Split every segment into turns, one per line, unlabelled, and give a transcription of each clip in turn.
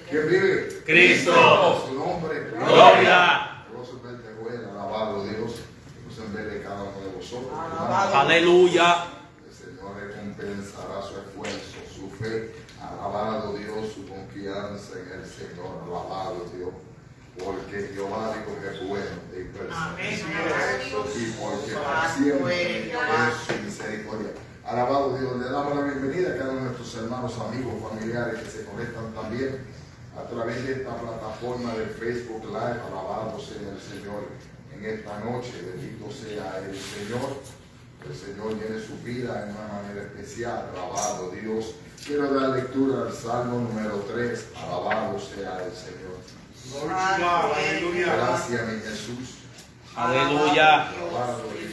¿Quién vive?
Cristo.
Su nombre.
Gloria.
Gozo en verte, bueno, alabado Dios. Gozo en ver de cada uno de vosotros.
Aleluya.
El Señor recompensará su esfuerzo, su fe. Alabado Dios, su confianza en el Señor. Alabado Dios. Porque Jehová dijo que es bueno y perfecto. Y porque para siempre es su misericordia. Alabado Dios, le damos la bienvenida a cada uno de nuestros hermanos, amigos, familiares que se conectan también a través de esta plataforma de Facebook Live. Alabado sea el Señor en esta noche, bendito sea el Señor. El Señor tiene su vida en una manera especial. Alabado Dios. Quiero dar lectura al Salmo número 3. Alabado sea el Señor. Gracias, mi Jesús.
Aleluya.
Alabado Dios.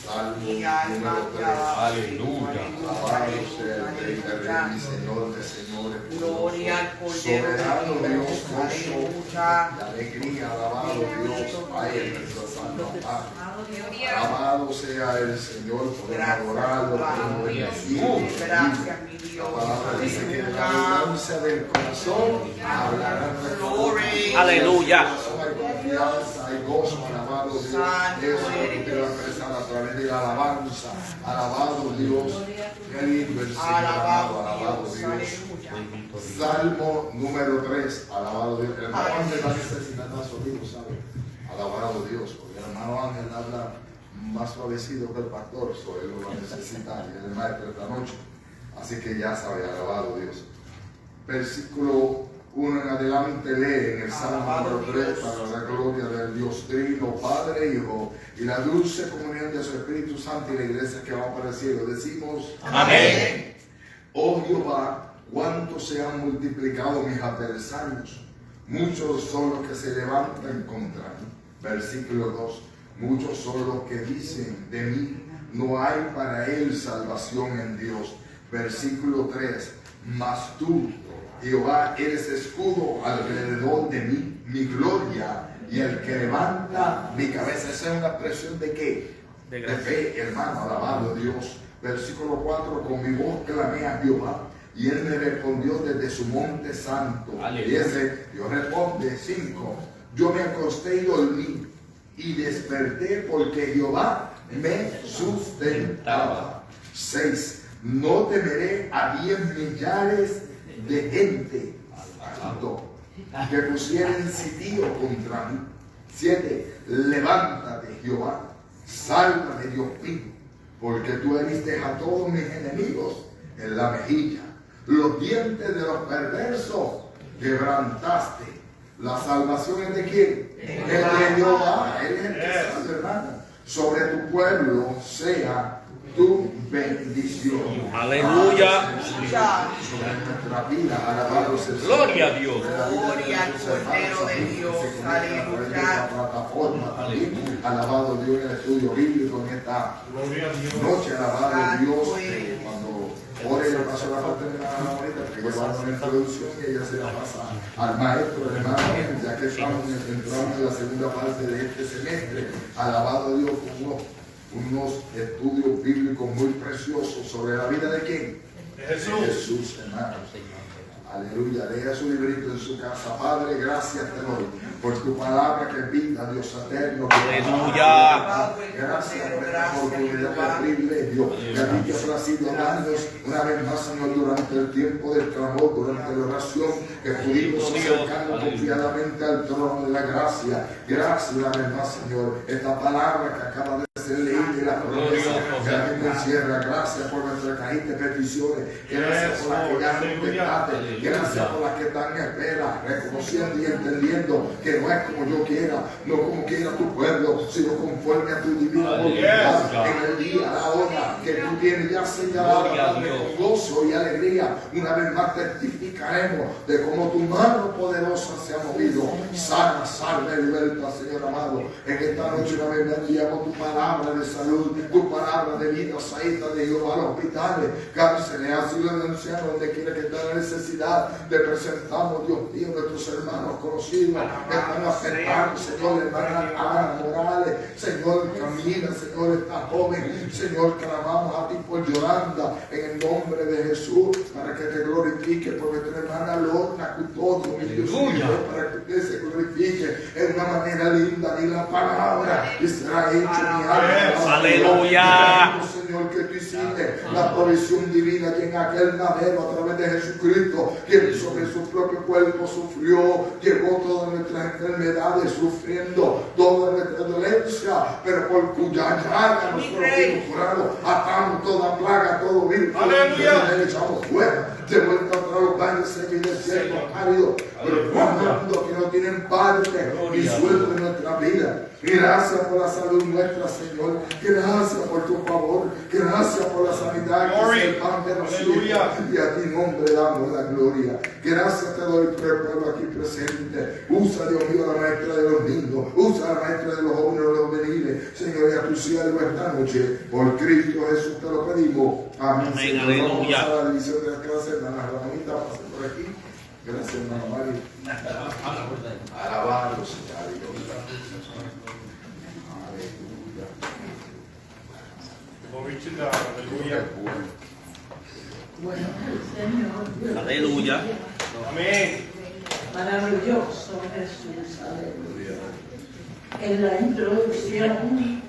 Salmo número 3.
Aleluya.
Alabado sea el Rey de Reyes, mi Señor de señores.
Gloria al Cordero de
Soberano Dios,
Dios.
gozo
Aleluya.
y alegría. Alabado Dios, hay en nuestra santa paz. Alabado sea el Señor, podemos adorarlo, podemos bendecirlo.
Gracias, mi Dios.
La palabra dice que de la abundancia del corazón hablará nuestro corazón.
Aleluya.
Hay confianza, hay gozo, alabado Dios. Eso es lo que quiero expresar a través de la alabanza. Alabado Dios. Qué lindo el Señor, alabado Dios. Salmo número 3. Alabado Dios. El hermano Ángel va a necesitar más sonido, ¿sabe? Alabado Dios. Porque el hermano Ángel habla más suavecido que el pastor. So él lo va a necesitar. Y el maestro esta noche. Así que ya sabe, alabado Dios. Versículo 1 en adelante lee en el Salmo número 3 para la gloria del Dios Trino, Padre, Hijo y la dulce comunión de su Espíritu Santo y la iglesia que va para el cielo. Decimos
Amén.
Oh Jehová, cuánto se han multiplicado mis adversarios. Muchos son los que se levantan contra mí. Versículo 2. Muchos son los que dicen de mí, no hay para él salvación en Dios. Versículo 3. Mas tú, Jehová, eres escudo alrededor de mí, mi gloria y el que levanta mi cabeza. Esa es una expresión de ¿qué? De fe, hermano, alabado Dios. Versículo 4. Con mi voz clamé a Jehová y él me respondió desde su monte santo.
Aleluya.
Y ese Dios responde. 5. Yo me acosté y dormí y desperté porque Jehová me sustentaba. 6. No temeré a 10 millares de gente que pusieren sitio contra mí. 7. Levántate, Jehová, sálvame, Dios mío, porque tú heriste a todos mis enemigos en la mejilla. Los dientes de los perversos quebrantaste. La salvación es de quién? Es de Jehová. Él es el que salva, hermano. Sobre tu pueblo sea tu bendición.
Aleluya.
Sobre nuestra vida, alabado sea el Señor.
Gloria a Dios.
Gloria al Cordero de Dios. Aleluya.
Plataforma también. Alabado Dios en el estudio bíblico en esta noche. Alabado Dios. Cuando ore le paso la parte de la bonita, porque yo voy a hacer la introducción y ella se la pasa al maestro, hermano, ya que entramos en la segunda parte de este semestre. Alabado Dios con unos estudios bíblicos muy preciosos sobre la vida de quién? Jesús, hermano. Aleluya. Deja su librito en su casa. Padre, gracias te doy por tu palabra que es vida, Dios eterno.
Aleluya.
Gracias por esta oportunidad, privilegio. Que a ti te ha placido darnos una vez más, Señor, durante el tiempo del clamor, durante la oración, que pudimos acercarnos confiadamente al trono de la gracia. Gracias una vez más, Señor. Esta palabra que acaba de ser leída y la promesa que la gente encierra. Gracias por nuestra cajita de peticiones. Gracias por las que ya no te date. Gracias por las que están en espera, reconociendo y entendiendo que no es como yo quiera, no como quiera tu pueblo, sino conforme a tu divina voluntad. En el día, la hora que tú tienes ya señalada, con gozo y alegría, una vez más testificaremos de cómo tu mano poderosa se ha movido. Sana, salva y liberta, Señor amado. En esta noche una vez enviamos tu palabra de salud, tu palabra de vida, saída de Jehová a los hospitales, cárceles, asilo de ancianos, donde quiera que esté la necesidad. Le presentamos, Dios mío, nuestros hermanos conocidos que están afectados, Señor, hermana Ana Morales, Señor, Camila, Señor, esta joven, Señor, clamamos a ti por Yolanda, en el nombre de Jesús, para que te glorifiques glorifique por nuestra hermana Lorna Custodio, mi Dios mío, para que usted se glorifique en una manera linda, ni la palabra, y será hecho mi alma.
Aleluya.
Señor, que tú hiciste la provisión divina que en aquel madero a través de Jesucristo, quien sobre su propio cuerpo sufrió, llevó todas nuestras enfermedades, sufriendo toda nuestra dolencia, pero por cuya llaga nosotros fuimos curados, atamos toda plaga, todo virus, le echamos fuera, de vuelta a los baños secos y desiertos áridos, pero cuando que no tienen parte ni sueldo en nuestra vida. Gracias por la salud nuestra, Señor. Gracias por tu favor. Gracias por la sanidad que es el pan de los hijos. Y a ti nombre damos la gloria. Gracias te doy por el pueblo aquí presente. Usa, Dios mío, la maestra de los niños. Usa la maestra de los jóvenes, de los juveniles. Señor, y a tu siervo esta noche. Por Cristo Jesús te lo pedimos. Amén.
Amén.
Señor, vamos
Aleluya.
a la división de la clase. Hermana Ramonita, pase por aquí. Gracias, hermano Mario. Alabado sea Dios.
Glory to God. Aleluya.
Bueno, el Señor.
Aleluya.
Amén.
Maravilloso Jesús, aleluya. En la introducción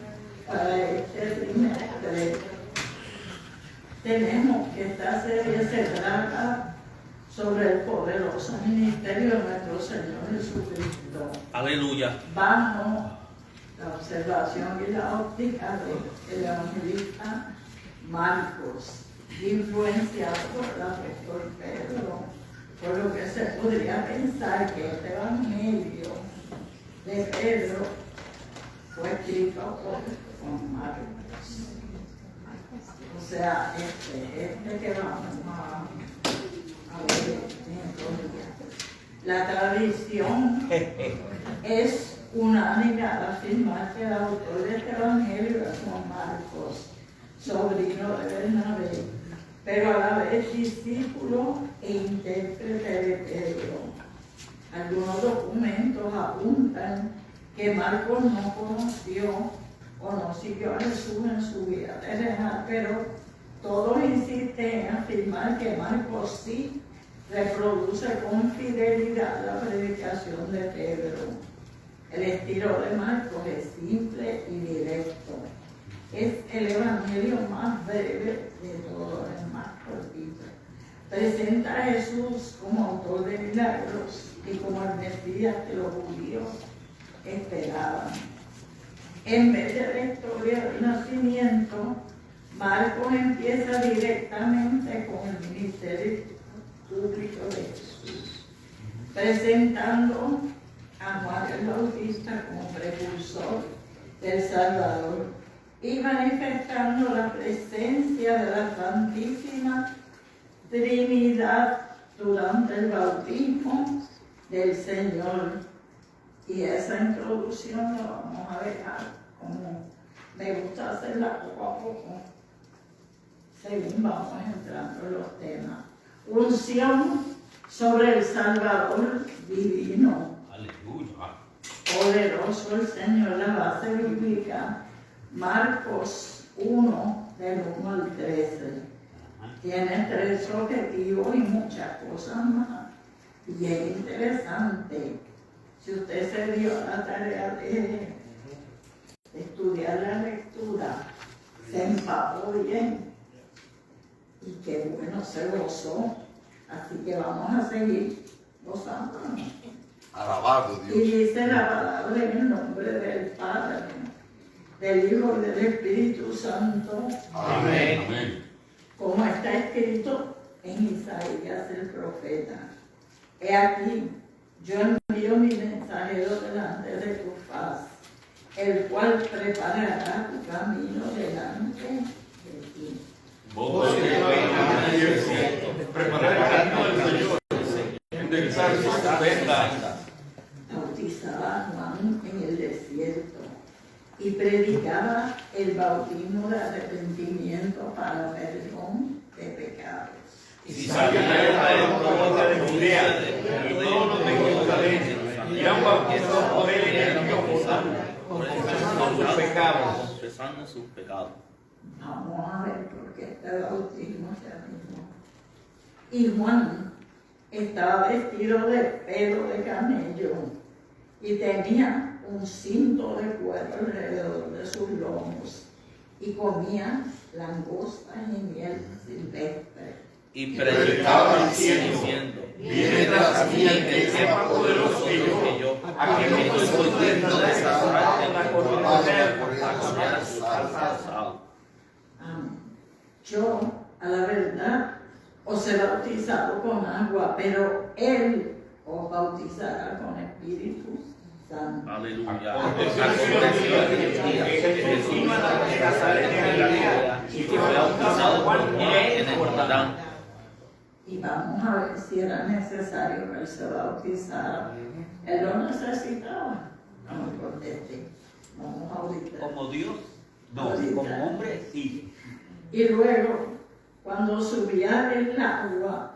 para este trimestre tenemos que esta serie se trata sobre el poderoso ministerio de nuestro Señor Jesucristo.
Aleluya.
Bajo la observación y la óptica del evangelista Marcos, influenciado por el apóstol Pedro, por lo que se podría pensar que este evangelio de Pedro fue escrito por Marcos. O sea, este que vamos a ver en estos días. La tradición es unánime al afirmar que el autor de este evangelio es Juan Marcos, sobrino de Bernabé, pero a la vez discípulo e intérprete de Pedro. Algunos documentos apuntan que Marcos no conoció o no siguió a Jesús en su vida terrenal, pero todos insisten en afirmar que Marcos sí reproduce con fidelidad la predicación de Pedro. El estilo de Marcos es simple y directo. Es el evangelio más breve de todos, el más cortito. Presenta a Jesús como autor de milagros y como el Mesías que los judíos esperaban. En vez de la historia del nacimiento, Marcos empieza directamente con el ministerio público de Jesús, presentando a Juan el Bautista como precursor del Salvador y manifestando la presencia de la Santísima Trinidad durante el bautismo del Señor. Y esa introducción la vamos a dejar como me gusta hacerla poco a poco, según vamos entrando en los temas. Unción sobre el Salvador divino.
Aleluya.
Poderoso el Señor, la base bíblica, Marcos 1, del 1 al 13. Tiene 3 objetivos y muchas cosas más. Y es interesante. Si usted se dio la tarea de estudiar la lectura, se empapó bien. Y qué bueno, se gozó. Así que vamos a seguir gozándonos.
Alabado
Y dice la palabra en el nombre del Padre, del Hijo y del Espíritu Santo.
Amén.
Como está escrito en Isaías el profeta. He aquí, yo envío mi mensajero delante de tu faz, el cual preparará tu camino delante de ti.
Vos que vengas al desierto, preparar el camino del Señor, enderezar sus sendas.
Bautizaba a Juan en el desierto y predicaba el bautismo de arrepentimiento para perdón de pecados.
Y salían de todos de Judea y todos los de Jerusalén, y eran bautizados por él en el río Jordán, confesando sus pecados.
Confesando sus pecados.
Vamos a ver por qué este bautismo se mismo. Y Juan estaba vestido de pelo de camello y tenía un cinto de cuero alrededor de sus lomos y comía langostas y miel silvestre.
Y predicaba diciendo, viene tras mí el que es más poderoso que yo, a quien no estoy digno de desatar en la corona eterna, alzado.
Yo, a la verdad, os he bautizado con agua, pero Él os bautizará con Espíritu Santo.
Aleluya. Y que fue bautizado por Juan en el Jordán.
Y vamos a ver si era necesario que Él se bautizara. Él lo necesitaba. No conteste. Vamos a auditar.
Como Dios, no, como hombre, sí.
Y luego, cuando subía del agua,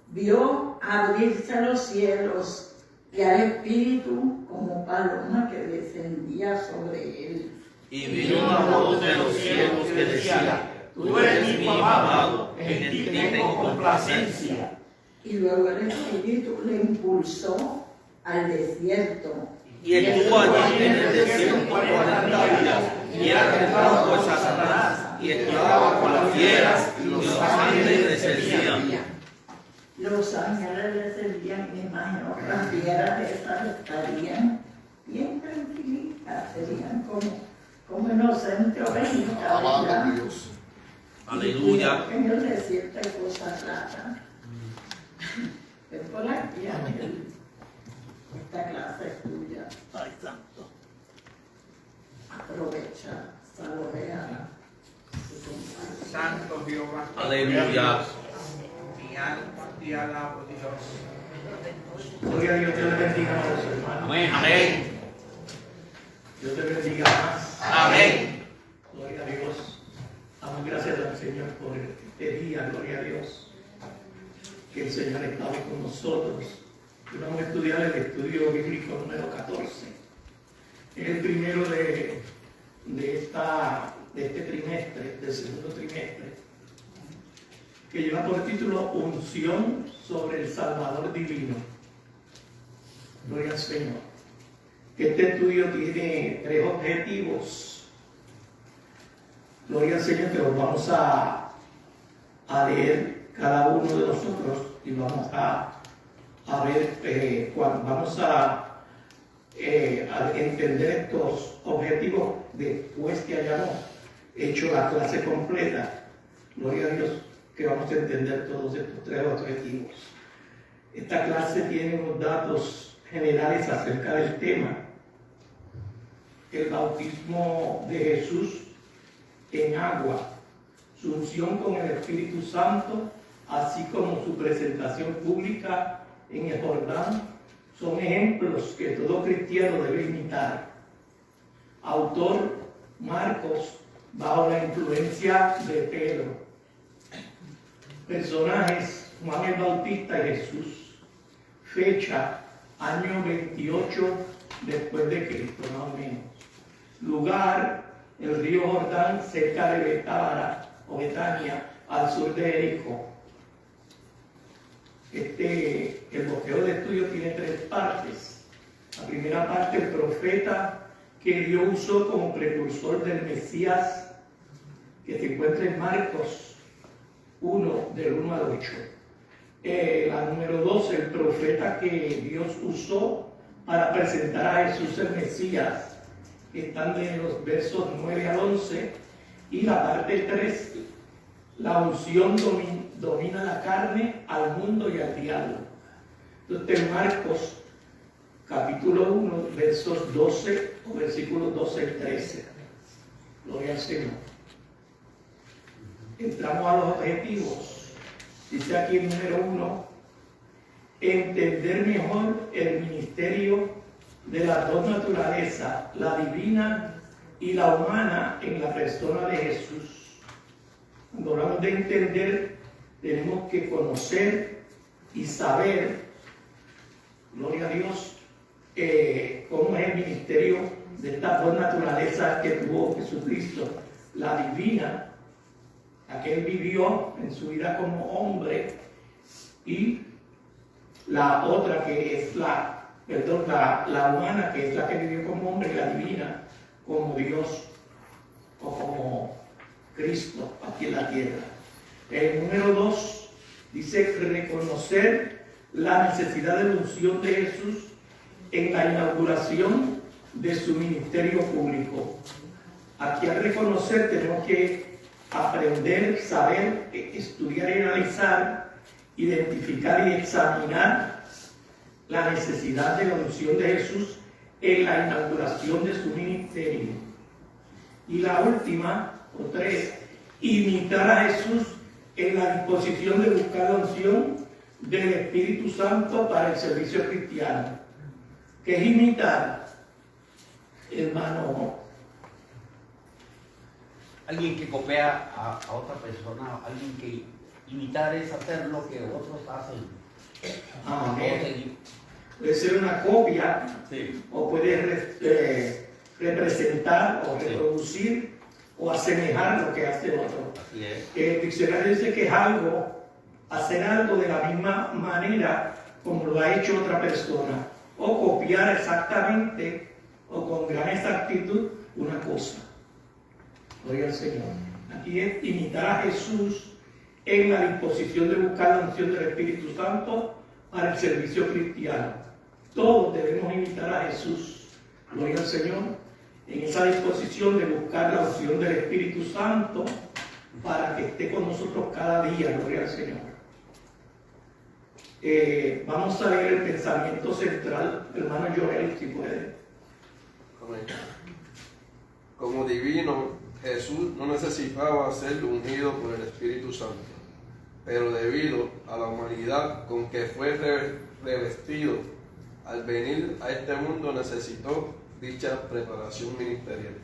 vio abrirse los cielos y al Espíritu como paloma que descendía sobre él.
Y vino una voz de los cielos que decía, tú eres mi Hijo amado, en ti tengo complacencia.
Y luego el Espíritu le impulsó al desierto.
Y estuvo allí en el desierto 40 días, y era tentado por Satanás, y estaba con las fieras, y los ángeles le servían.
Los ángeles le servían, me imagino, las fieras esas estarían bien tranquilitas, serían como inocentes ovejitas.
Alabado a Dios.
Aleluya.
En el desierto hay cosas raras. Ven por aquí, Ángel. Esta clase es tuya.
Ay, santo.
Aprovecha, saborea.
Santo Jehová.
Aleluya.
Mi alma te alabo, Dios.
Gloria a Dios, Dios te bendiga a los hermanos.
Amén.
Dios te bendiga más.
Amén.
Gloria a Dios. Damos gracias al Señor por este día, gloria a Dios. Que el Señor estaba con nosotros. Y vamos a estudiar el estudio bíblico número 14. Es el primero de este trimestre, del segundo trimestre, que lleva por título Unción sobre el Salvador Divino. Gloria al Señor. Este estudio tiene 3 objetivos. Gloria al Señor, que los vamos a leer cada uno de nosotros y vamos a ver, vamos a entender estos objetivos después que hayamos hecho la clase completa. Gloria a Dios, que vamos a entender todos estos 3 objetivos. Esta clase tiene unos datos generales acerca del tema: el bautismo de Jesús en agua, su unción con el Espíritu Santo, así como su presentación pública en el Jordán, son ejemplos que todo cristiano debe imitar. Autor Marcos, bajo la influencia de Pedro. Personajes: Juan el Bautista y Jesús. Fecha: año 28 después de Cristo, más o menos. Lugar: el río Jordán, cerca de Betábara o Betania, al sur de Jericó. El bloqueo de estudio tiene 3 partes. La primera parte: el profeta que Dios usó como precursor del Mesías, que se encuentra en Marcos 1, del 1 al 8. La número 2, el profeta que Dios usó para presentar a Jesús el Mesías, que están de los versos 9 al 11. Y la parte 3, la unción domina la carne, al mundo y al diablo. Entonces, Marcos capítulo 1, versos 12 o versículos 12 y 13. Gloria al Señor. Entramos a los objetivos. Dice aquí el número 1: entender mejor el ministerio de las dos naturalezas, la divina y la humana, en la persona de Jesús. Cuando hablamos de entender, tenemos que conocer y saber, gloria a Dios, cómo es el ministerio de estas dos naturalezas que tuvo Jesucristo. La divina, la que él vivió en su vida como hombre, y la otra que es la humana, que es la que vivió como hombre, y la divina como Dios o como Cristo aquí en la tierra. El número 2 dice reconocer la necesidad de la unción de Jesús en la inauguración de su ministerio público. Aquí al reconocer tenemos que aprender, saber, estudiar y analizar, identificar y examinar la necesidad de la unción de Jesús en la inauguración de su ministerio. Y la última, o 3, imitar a Jesús en la disposición de buscar la unción del Espíritu Santo para el servicio cristiano. ¿Qué es imitar, hermano?
Alguien que copia a otra persona, alguien que imitar es hacer lo que otros hacen.
Amén. Puede ser una copia,
Sí.
o puede representar o reproducir o asemejar lo que hace otro.
Así es.
El diccionario dice que es algo, hacer algo de la misma manera como lo ha hecho otra persona, o copiar exactamente o con gran exactitud una cosa. Gloria al Señor. Aquí es imitar a Jesús en la disposición de buscar la unción del Espíritu Santo para el servicio cristiano. Todos debemos imitar a Jesús. Gloria al Señor. En esa disposición de buscar la unción del Espíritu Santo para que esté con nosotros cada día. Gloria al Señor. Vamos a leer el pensamiento central, hermano Joel, si puede.
Como divino, Jesús no necesitaba ser ungido por el Espíritu Santo, pero debido a la humanidad con que fue revestido, al venir a este mundo necesitó dicha preparación ministerial.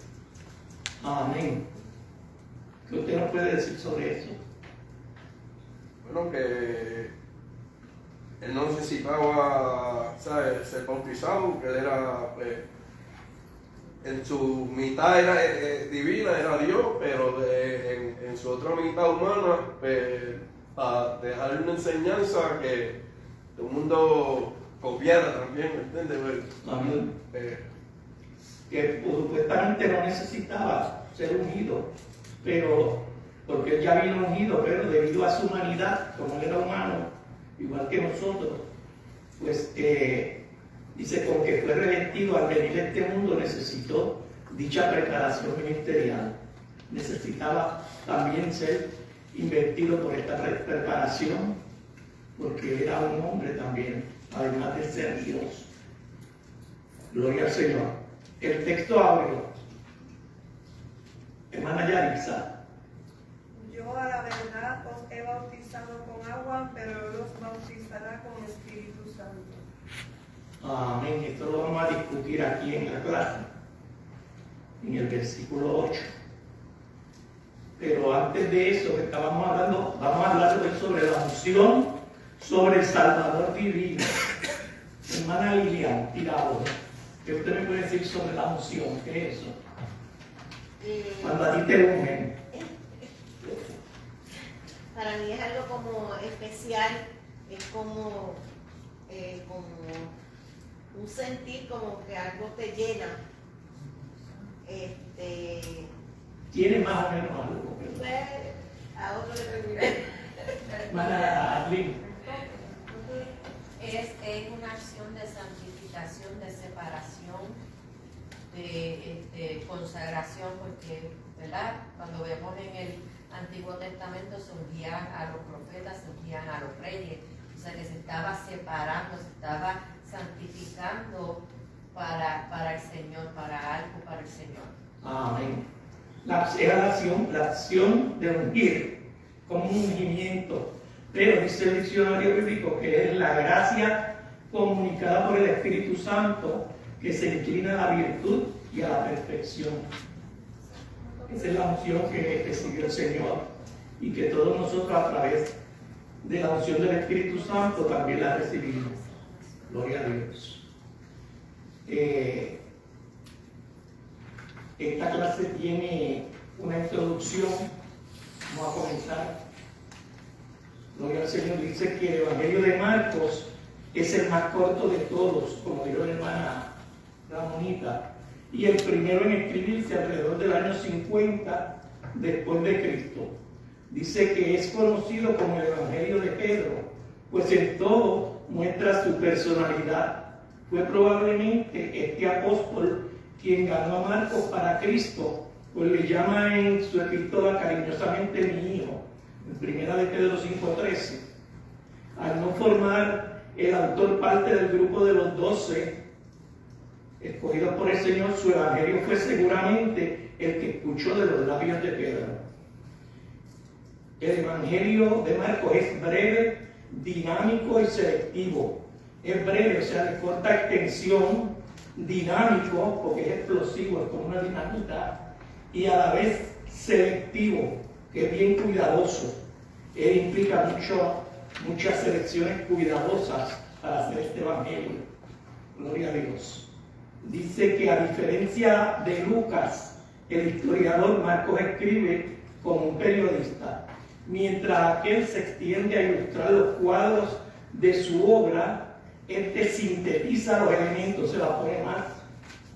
Amén. ¿Qué usted nos puede decir sobre eso?
Bueno, que él no necesitaba, ¿sabes?, ser bautizado, que él era, pues, en su mitad era divina, era Dios, pero en su otra mitad humana, pues, para dejar una enseñanza que todo el mundo copiara también, ¿me entiendes?
Amén. Que supuestamente no necesitaba ser ungido, pero porque él ya vino ungido, pero debido a su humanidad, como él era humano, igual que nosotros, pues dice, con que fue revestido al venir a este mundo necesitó dicha preparación ministerial. Necesitaba también ser investido por esta preparación, porque era un hombre también, además de ser Dios. Gloria al Señor. El texto áureo. Hermana Yaritza.
Yo a la verdad os he bautizado con agua, pero los bautizará con Espíritu Santo.
Amén. Esto lo vamos a discutir aquí en la clase, en el versículo 8. Pero antes de eso que estábamos hablando, vamos a hablar hoy sobre la unción, sobre el Salvador divino. Hermana Lilian Tirado, ¿qué usted me puede decir sobre la unción? ¿Qué es eso? Cuando a ti te ungen.
Para mí es algo como especial, es como un sentir como que algo te llena.
Tiene más o menos algo.
Pues, a otro le pregunté.
Hermana Adlin.
Es una acción de santificación, de separación, de consagración, porque, ¿verdad? Cuando vemos en el Antiguo Testamento se ungían a los profetas, se ungían a los reyes, o sea que se estaba separando, se estaba santificando para el Señor, para algo para el Señor.
Amén. Era la acción de ungir, como un ungimiento. Pero dice el diccionario bíblico que es la gracia comunicada por el Espíritu Santo que se inclina a la virtud y a la perfección. Esa es la unción que recibió el Señor y que todos nosotros a través de la unción del Espíritu Santo también la recibimos. Gloria a Dios. Esta clase tiene una introducción. Vamos a comenzar. Gloria al Señor. Dice que el Evangelio de Marcos es el más corto de todos, como dijo la hermana Ramonita, y el primero en escribirse alrededor del año 50 después de Cristo. Dice que es conocido como el Evangelio de Pedro, pues en todo muestra su personalidad. Fue probablemente este apóstol quien ganó a Marcos para Cristo, pues le llama en su epístola cariñosamente mi hijo, en 1 de Pedro 5:13. Al no formar el autor parte del grupo de los 12 escogidos por el Señor, su evangelio fue seguramente el que escuchó de los labios de Pedro. El evangelio de Marcos es breve, dinámico y selectivo. Es breve, o sea, de corta extensión, dinámico, porque es explosivo, es como una dinamita, y a la vez selectivo, que es bien cuidadoso. Él implica muchas selecciones cuidadosas para hacer este evangelio. Gloria a Dios. Dice que a diferencia de Lucas, el historiador Marcos escribe como un periodista, mientras aquel se extiende a ilustrar los cuadros de su obra. Este sintetiza los elementos, se la pone más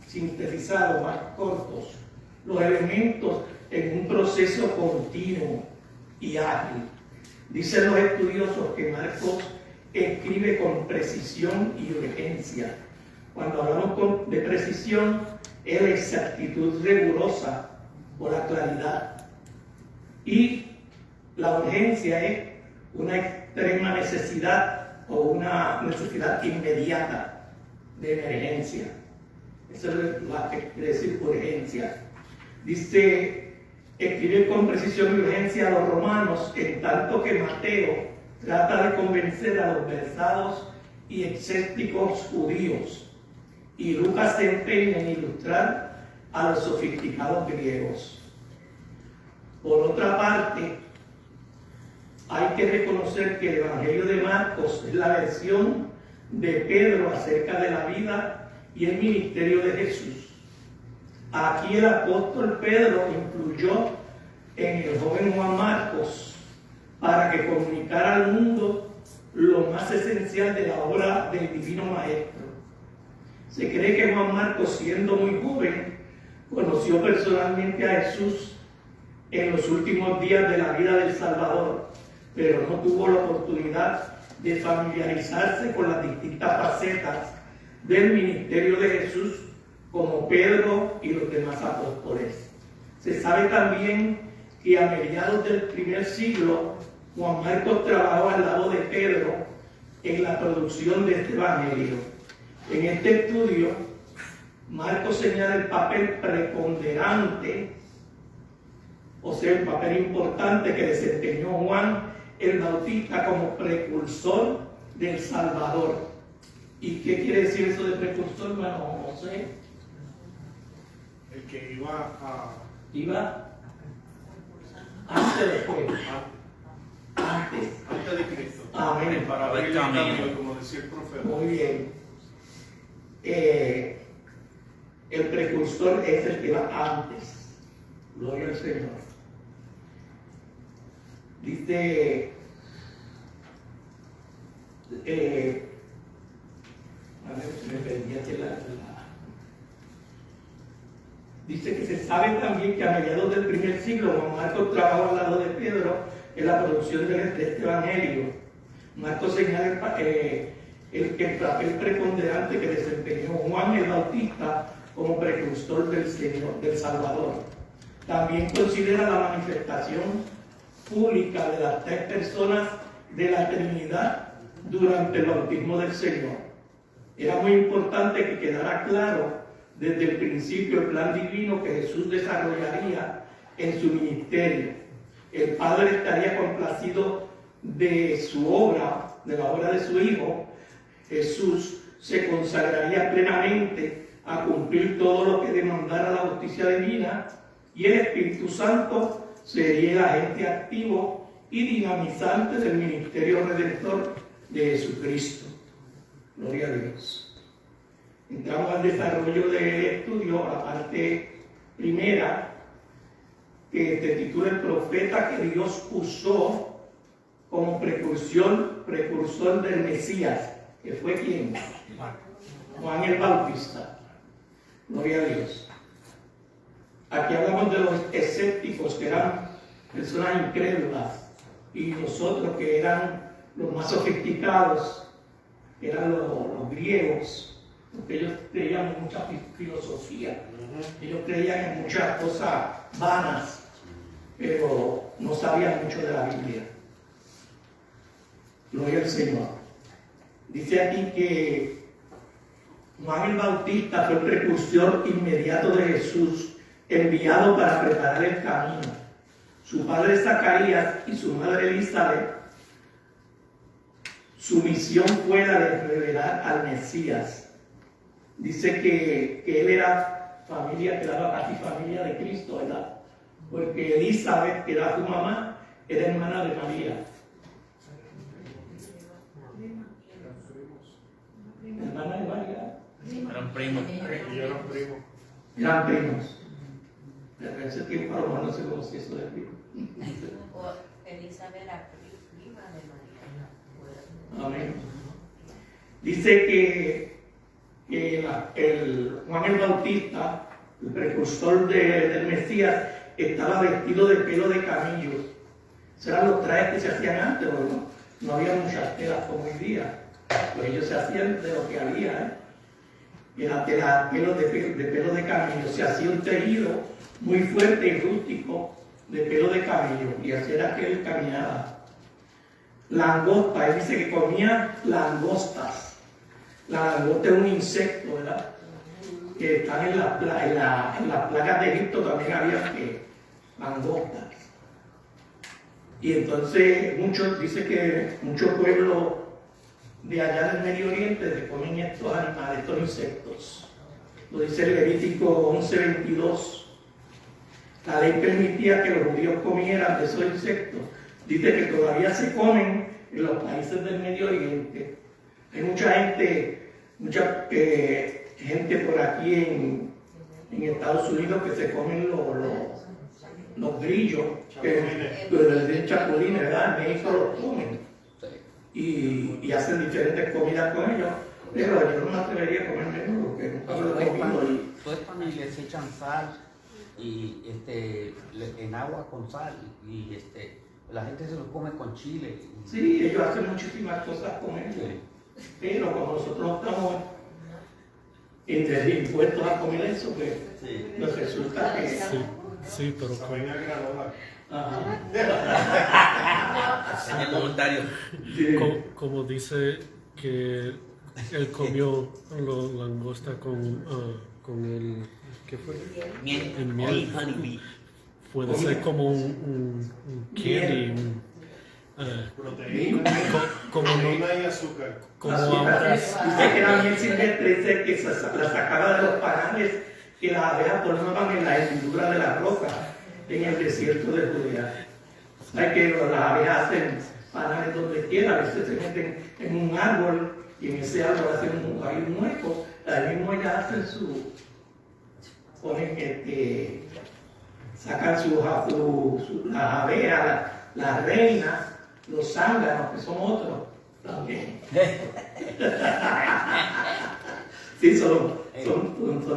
sintetizados, más cortos, los elementos en un proceso continuo y ágil. Dicen los estudiosos que Marcos escribe con precisión y urgencia. Cuando hablamos de precisión, es la exactitud rigurosa o la claridad. Y la urgencia es una extrema necesidad o una necesidad inmediata de emergencia. Eso es lo que quiere decir urgencia. Dice, escribe con precisión y urgencia a los romanos, en tanto que Mateo trata de convencer a los versados y escépticos judíos, y Lucas se empeña en ilustrar a los sofisticados griegos. Por otra parte, hay que reconocer que el Evangelio de Marcos es la versión de Pedro acerca de la vida y el ministerio de Jesús. Aquí el apóstol Pedro incluyó en el joven Juan Marcos para que comunicara al mundo lo más esencial de la obra del Divino Maestro. Se cree que Juan Marcos, siendo muy joven, conoció personalmente a Jesús en los últimos días de la vida del Salvador, pero no tuvo la oportunidad de familiarizarse con las distintas facetas del ministerio de Jesús como Pedro y los demás apóstoles. Se sabe también que a mediados del primer siglo, Juan Marcos trabajó al lado de Pedro en la producción de este evangelio. En este estudio, Marcos señala el papel preponderante, o sea, el papel importante que desempeñó Juan el Bautista como precursor del Salvador. ¿Y qué quiere decir eso de precursor, hermano José?
El que iba
antes de después.
Antes de Cristo.
Amén.
Para abrir el camino, como decía el profeta.
Muy bien. El precursor es el que va antes. Gloria al Señor. Dice, me perdí aquí dice que se sabe también que a mediados del primer siglo Juan Marcos trabajó al lado de Pedro en la producción de este evangelio. Marcos señala el papel preponderante que desempeñó Juan el Bautista como precursor del Señor, del Salvador. También considera la manifestación pública de las 3 personas de la Trinidad durante el bautismo del Señor. Era muy importante que quedara claro desde el principio el plan divino que Jesús desarrollaría en su ministerio. El Padre estaría complacido de su obra, de la obra de su Hijo. Jesús se consagraría plenamente a cumplir todo lo que demandara la justicia divina, y el Espíritu Santo sería el agente activo y dinamizante del ministerio redentor de Jesucristo. Gloria a Dios. Entramos al desarrollo del estudio, a la parte primera, que se titula El profeta que Dios usó como precursor del Mesías. que fue quien, Juan el Bautista. Gloria a Dios. Aquí hablamos de los escépticos, que eran personas incrédulas, y nosotros, que eran los más sofisticados, que eran los griegos, porque ellos creían en mucha filosofía, ellos creían en muchas cosas vanas, pero no sabían mucho de la Biblia. Gloria al Señor. Dice aquí que Juan el Bautista fue el precursor inmediato de Jesús, enviado para preparar el camino. Su padre Zacarías y su madre Elizabeth, su misión fue la de revelar al Mesías. Dice que él era familia, quedaba casi familia de Cristo, ¿verdad? Porque Elizabeth, que era su mamá, era hermana de María. Hermana de María.
Eran primos.
Eran primos. En ese tiempo a lo mejor no se conocía eso de primo.
O Elizabeth era prima de María.
Amén. Dice que el Juan el Bautista, el precursor del Mesías, estaba vestido de pelo de camello. Esos eran los trajes que se hacían antes, no había muchas telas como hoy día. Pues ellos se hacían de lo que había, era pelo de camello. Se hacía un tejido muy fuerte y rústico de pelo de camello, y así era que él caminaba. Langosta, él dice que comía langostas. La langosta es un insecto, ¿verdad? Que están en las plagas de Egipto, también había langostas. Y entonces dice que muchos pueblos de allá del Medio Oriente se comen estos animales, estos insectos. Lo dice el Levítico 11:22. La ley permitía que los judíos comieran de esos insectos. Dice que todavía se comen en los países del Medio Oriente. Hay mucha gente por aquí en Estados Unidos que se comen los grillos, los chapulines, ¿verdad? En México los comen y hacen diferentes comidas con ellos, pero yo no me atrevería a comer menos porque nunca lo he comido.
Tuestan y les echan sal y en agua con sal y la gente se lo come con chile.
Sí, ellos hacen muchísimas cosas con ellos, pero como nosotros no estamos impuestos a comer eso, pues nos resulta que...
Sí, pero
saben a granola.
Señor voluntario.
Como dice que él comió langosta con el... ¿Qué fue?
Miel.
El miel.
Honeybee.
Puede ser como un candy,
Proteína, proteína y azúcar.
como
Dice que la miel silvestre, dice que la sacaba de los panales que las abejas formaban en la hendidura de la roca en el desierto de Judea. Hay que las abejas hacen panales donde quiera, a veces se meten en un árbol y en ese árbol hacen hay un hueco, ahí mismo ellas hacen sacan las abejas, las reinas, los zánganos, que son otros también. Sí, son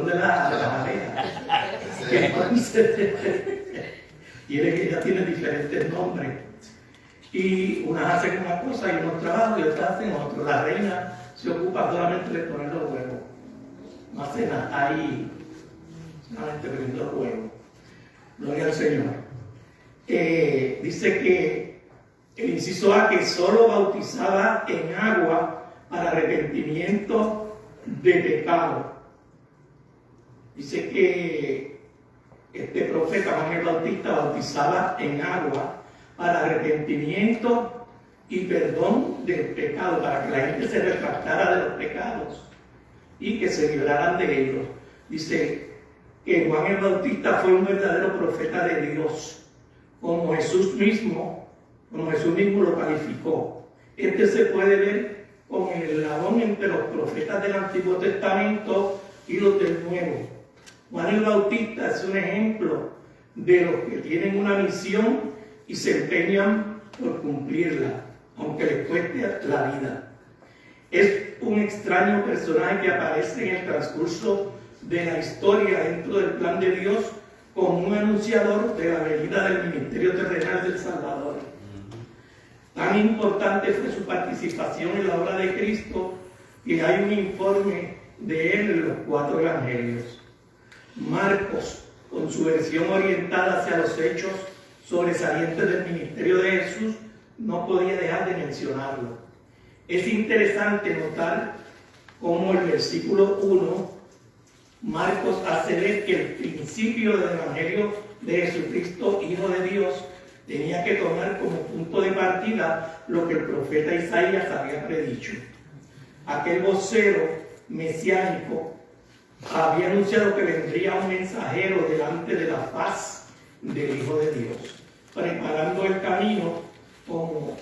de las abejas. Ya tienen diferentes nombres. Y unas hacen una cosa y unos trabajan y otras hacen otro. La reina se ocupa solamente de poner los huevos. No hace nada ahí, solamente poniendo los huevos. Gloria al Señor. Dice que el inciso A, que solo bautizaba en agua para arrepentimiento de pecado. Dice que este profeta Juan el Bautista bautizaba en agua para arrepentimiento y perdón del pecado, para que la gente se retractara de los pecados y que se libraran de ellos. Dice que Juan el Bautista fue un verdadero profeta de Dios, como Jesús mismo lo calificó. Este se puede ver con el eslabón entre los profetas del Antiguo Testamento y los del Nuevo. Juan el Bautista es un ejemplo de los que tienen una misión y se empeñan por cumplirla, aunque les cueste la vida. Es un extraño personaje que aparece en el transcurso de la historia dentro del plan de Dios como un anunciador de la venida del ministerio terrenal del Salvador. Tan importante fue su participación en la obra de Cristo que hay un informe de él en los 4 evangelios. Marcos, con su versión orientada hacia los hechos sobresalientes del ministerio de Jesús, no podía dejar de mencionarlo. Es interesante notar cómo el versículo 1, Marcos hace ver que el principio del evangelio de Jesucristo, Hijo de Dios, tenía que tomar como punto de partida lo que el profeta Isaías había predicho. Aquel vocero mesiánico había anunciado que vendría un mensajero delante de la faz del Hijo de Dios, preparando el camino como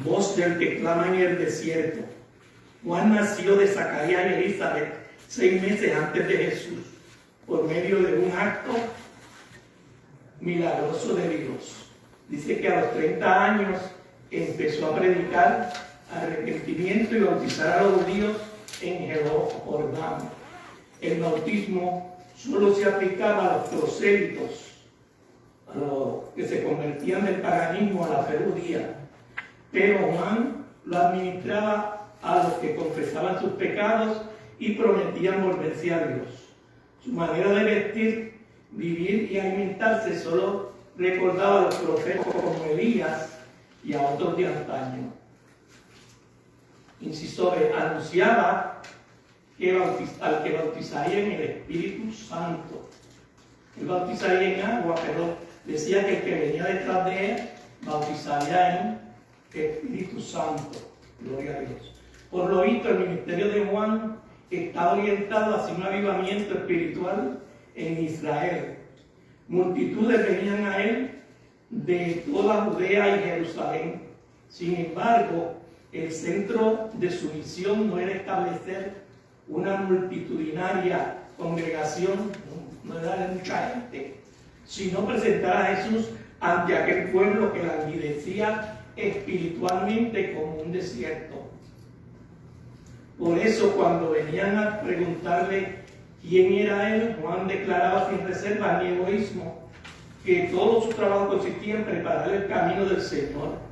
voz del que clama en el desierto. Juan nació de Zacarías y Elizabeth 6 meses antes de Jesús, por medio de un acto milagroso de Dios. Dice que a los 30 años empezó a predicar arrepentimiento y bautizar a los judíos en Jordán. El bautismo solo se aplicaba a los prosélitos, a los que se convertían del paganismo a la fe judía, pero Juan lo administraba a los que confesaban sus pecados y prometían volverse a Dios. Su manera de vestir, vivir y alimentarse solo recordaba a los profetas como Elías y a otros de antaño. Inciso B, anunciaba al que bautizaría en el Espíritu Santo. Él bautizaría en agua, pero decía que el que venía detrás de él bautizaría en Espíritu Santo. Gloria a Dios. Por lo visto, el ministerio de Juan está orientado hacia un avivamiento espiritual en Israel. Multitudes venían a él de toda Judea y Jerusalén. Sin embargo, el centro de su misión no era establecer una multitudinaria congregación, no era de mucha gente, sino presentar a Jesús ante aquel pueblo que languidecía espiritualmente como un desierto. Por eso, cuando venían a preguntarle quién era él, Juan declaraba sin reserva ni egoísmo que todo su trabajo consistía en preparar el camino del Señor.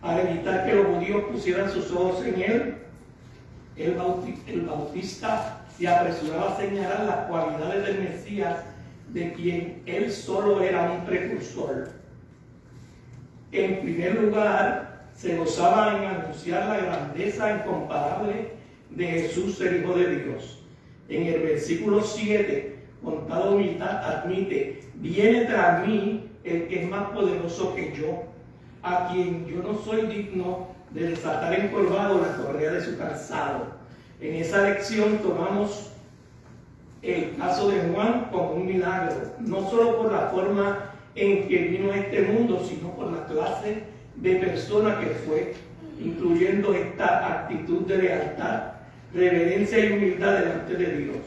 Para evitar que los judíos pusieran sus ojos en él, el bautista se apresuraba a señalar las cualidades del Mesías, de quien él solo era un precursor. En primer lugar, se gozaba en anunciar la grandeza incomparable de Jesús, el Hijo de Dios. En el versículo 7, con toda humildad admite: viene tras mí el que es más poderoso que yo, a quien yo no soy digno de desatar encorvado la correa de su calzado. En esa lección tomamos el caso de Juan como un milagro, no solo por la forma en que vino a este mundo, sino por la clase de persona que fue, incluyendo esta actitud de lealtad, reverencia y humildad delante de Dios.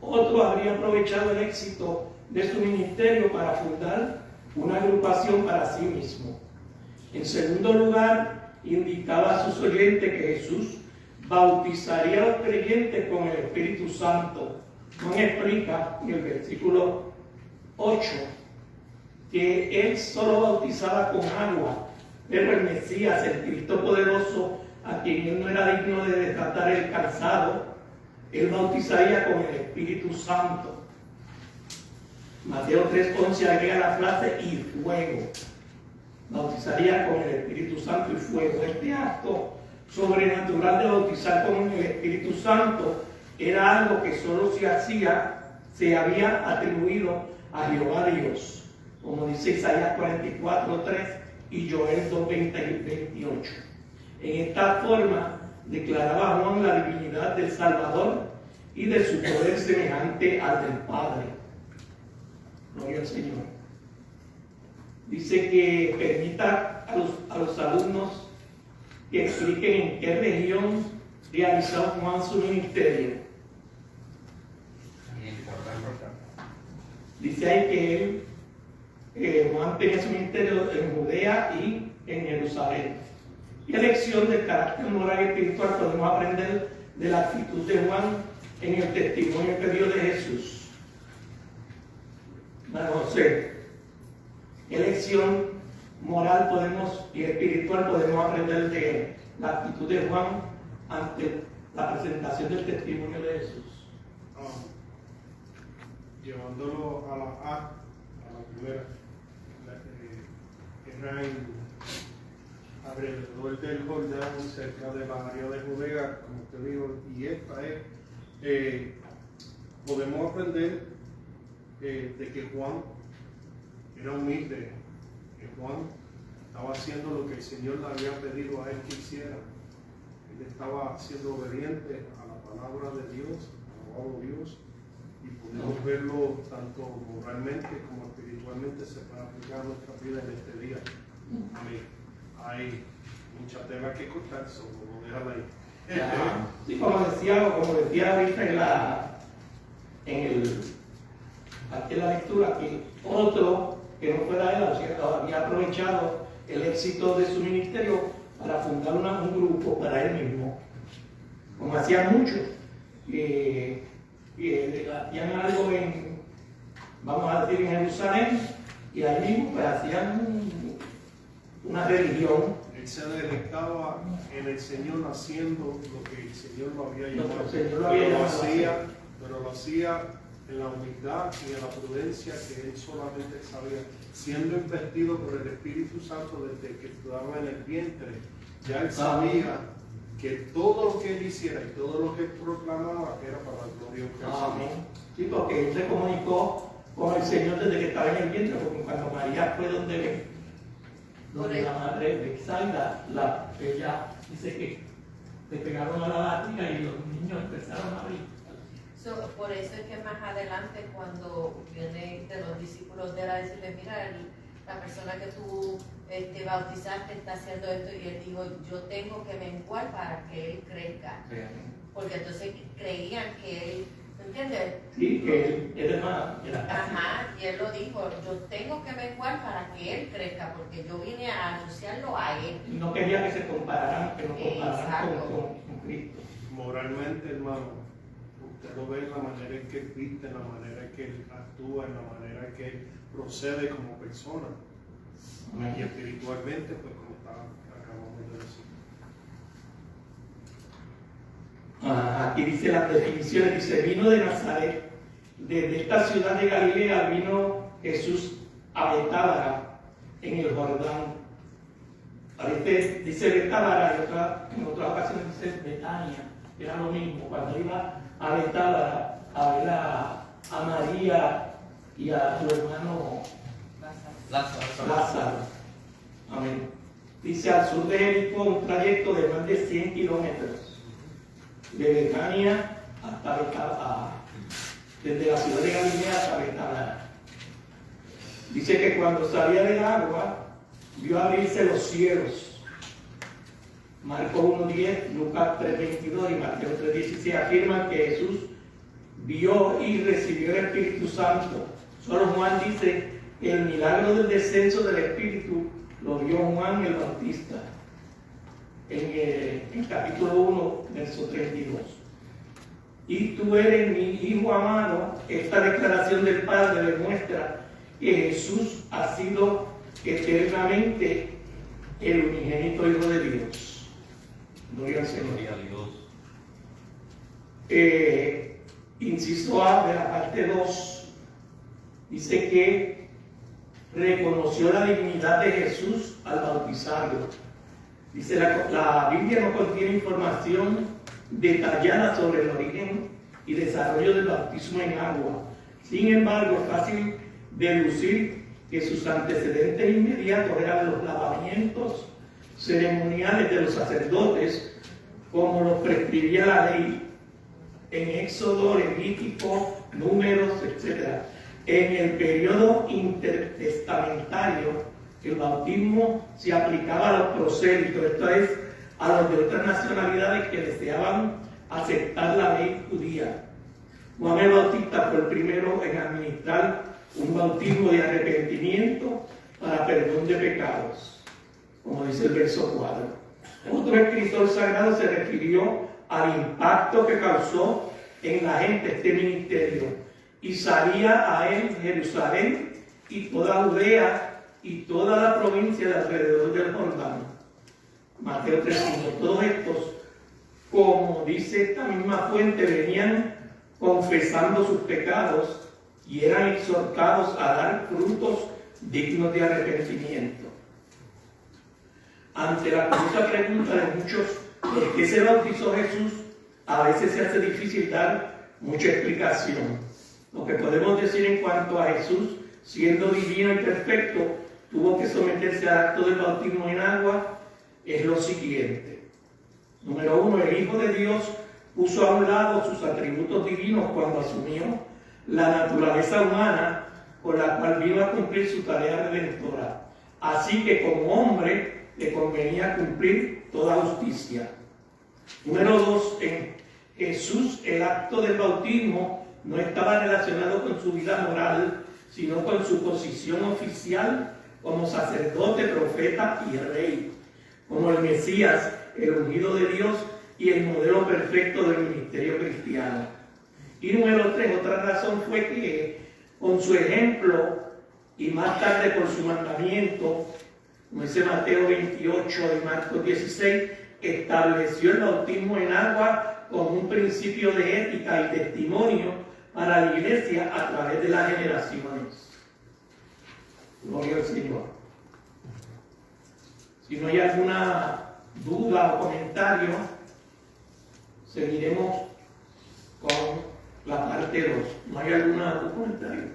Otro habría aprovechado el éxito de su ministerio para fundar una agrupación para sí mismo. En segundo lugar, indicaba a sus oyentes que Jesús bautizaría a los creyentes con el Espíritu Santo. Juan explica en el versículo 8 que él solo bautizaba con agua, pero el Mesías, el Cristo poderoso, a quien él no era digno de desatar el calzado, él bautizaría con el Espíritu Santo. Mateo 3:11 agrega la frase "y fuego". Bautizaría con el Espíritu Santo y fuego. Este acto sobrenatural de bautizar con el Espíritu Santo era algo que solo se había atribuido a Jehová Dios, como dice Isaías 44:3 y Joel 2:20-28. En esta forma declaraba Juan la divinidad del Salvador y de su poder semejante al del Padre. Gloria al Señor. Dice que permita a los alumnos que expliquen en qué región realizó Juan su ministerio. Dice ahí que Juan tenía su ministerio en Judea y en Jerusalén. y elección del carácter moral y espiritual podemos aprender de la actitud de Juan en el testimonio que dio de Jesús. José, ¿qué lección moral y espiritual podemos aprender de la actitud de Juan ante la presentación del testimonio de Jesús?
Llevándolo a la primera, era alrededor del Jordán, cerca de la área de Judea, como te digo, y esta es, podemos aprender de que Juan era humilde, que Juan estaba haciendo lo que el Señor le había pedido a él que hiciera. Él estaba siendo obediente a la palabra de Dios, alabado Dios, y podemos verlo tanto moralmente como espiritualmente se puede aplicar a nuestra vida en este día. Amén. Hay mucha tela que cortar, solo déjala ahí.
Sí, como decía ahorita aquí en la lectura, que otro que no fuera él había aprovechado el éxito de su ministerio para fundar un grupo para él mismo, como hacían muchos, y hacían algo vamos a decir, en Jerusalén, y ahí mismo pues hacían una religión.
Él se deleitaba en el Señor haciendo lo que el Señor lo había llamado, pero lo hacía en la humildad y en la prudencia que él solamente sabía, siendo investido por el Espíritu Santo desde que estaba en el vientre. Ya él sabía que todo lo que él hiciera y todo lo que él proclamaba era para la gloria de Dios.
Amén. Sí, porque él se comunicó con el Señor desde que estaba en el vientre, porque cuando María fue donde la madre de Bethsaida, ella dice que le pegaron a la barriga y los niños empezaron a abrir.
Por eso es que más adelante, cuando viene de los discípulos de él a decirle, mira, la persona que tú bautizaste está haciendo esto, y él dijo, yo tengo que menguar para que él crezca. Porque entonces creían que él, ¿entiendes?
Sí, que él era más.
Ajá, y él lo dijo, yo tengo que menguar para que él crezca, porque yo vine a anunciarlo a él.
Y no quería que se compararan, con Cristo.
Moralmente, hermano, usted lo ve en la manera en que él viste, en la manera en que él actúa, en la manera en que él procede como persona. Amén. Y espiritualmente, pues como acabamos de decir.
Aquí dice las definiciones, dice, vino de Nazaret, desde esta ciudad de Galilea vino Jesús a Betábara, en el Jordán. A veces dice Betábara y en otras ocasiones dice Betania, era lo mismo, cuando iba a Betábara a ver a María y a su hermano Lázaro. Amén. Dice, al sur de Jericó, un trayecto de más de 100 kilómetros, de Betania hasta desde la ciudad de Galilea hasta Betábara. Dice que cuando salía del agua, vio abrirse los cielos. Marcos 1:10, Lucas 3:22 y Mateo 3:16 afirman que Jesús vio y recibió el Espíritu Santo. Solo Juan dice que el milagro del descenso del Espíritu lo vio Juan el Bautista en capítulo 1, verso 32. Y tú eres mi Hijo amado. Esta declaración del Padre demuestra que Jesús ha sido eternamente el unigénito Hijo de Dios. Gloria al Señor.
Gloria a Dios.
Inciso A de la parte 2 dice que reconoció la divinidad de Jesús al bautizarlo. Dice la Biblia no contiene información detallada sobre el origen y desarrollo del bautismo en agua. Sin embargo, es fácil deducir que sus antecedentes inmediatos eran los lavamientos ceremoniales de los sacerdotes, como los prescribía la ley en Éxodo, Levítico, Números, etc. En el periodo intertestamentario, el bautismo se aplicaba a los prosélitos, esto es, a los de otras nacionalidades que deseaban aceptar la ley judía. Juan el Bautista fue el primero en administrar un bautismo de arrepentimiento para perdón de pecados, como dice el verso 4. Otro escritor sagrado se refirió al impacto que causó en la gente este ministerio, y salía a él Jerusalén y toda Judea y toda la provincia de alrededor del Jordán. Mateo 3:5. Todos estos, como dice esta misma fuente, venían confesando sus pecados y eran exhortados a dar frutos dignos de arrepentimiento. Ante la curiosa pregunta de muchos, ¿por qué se bautizó Jesús?, a veces se hace difícil dar mucha explicación. Lo que podemos decir en cuanto a Jesús, siendo divino y perfecto, tuvo que someterse al acto del bautismo en agua, es lo siguiente. Número 1, el Hijo de Dios puso a un lado sus atributos divinos cuando asumió la naturaleza humana con la cual vino a cumplir su tarea redentora. Así que como hombre le convenía cumplir toda justicia. Número 2, en Jesús el acto del bautismo no estaba relacionado con su vida moral, sino con su posición oficial como sacerdote, profeta y rey, como el Mesías, el ungido de Dios y el modelo perfecto del ministerio cristiano. Y número 3, otra razón fue que con su ejemplo y más tarde por su mandamiento, como dice Mateo 28 y Marcos 16, estableció el bautismo en agua como un principio de ética y testimonio para la iglesia a través de las generaciones. Gloria al Señor. Si no hay alguna duda o comentario, seguiremos con la parte 2. ¿No hay alguna comentario?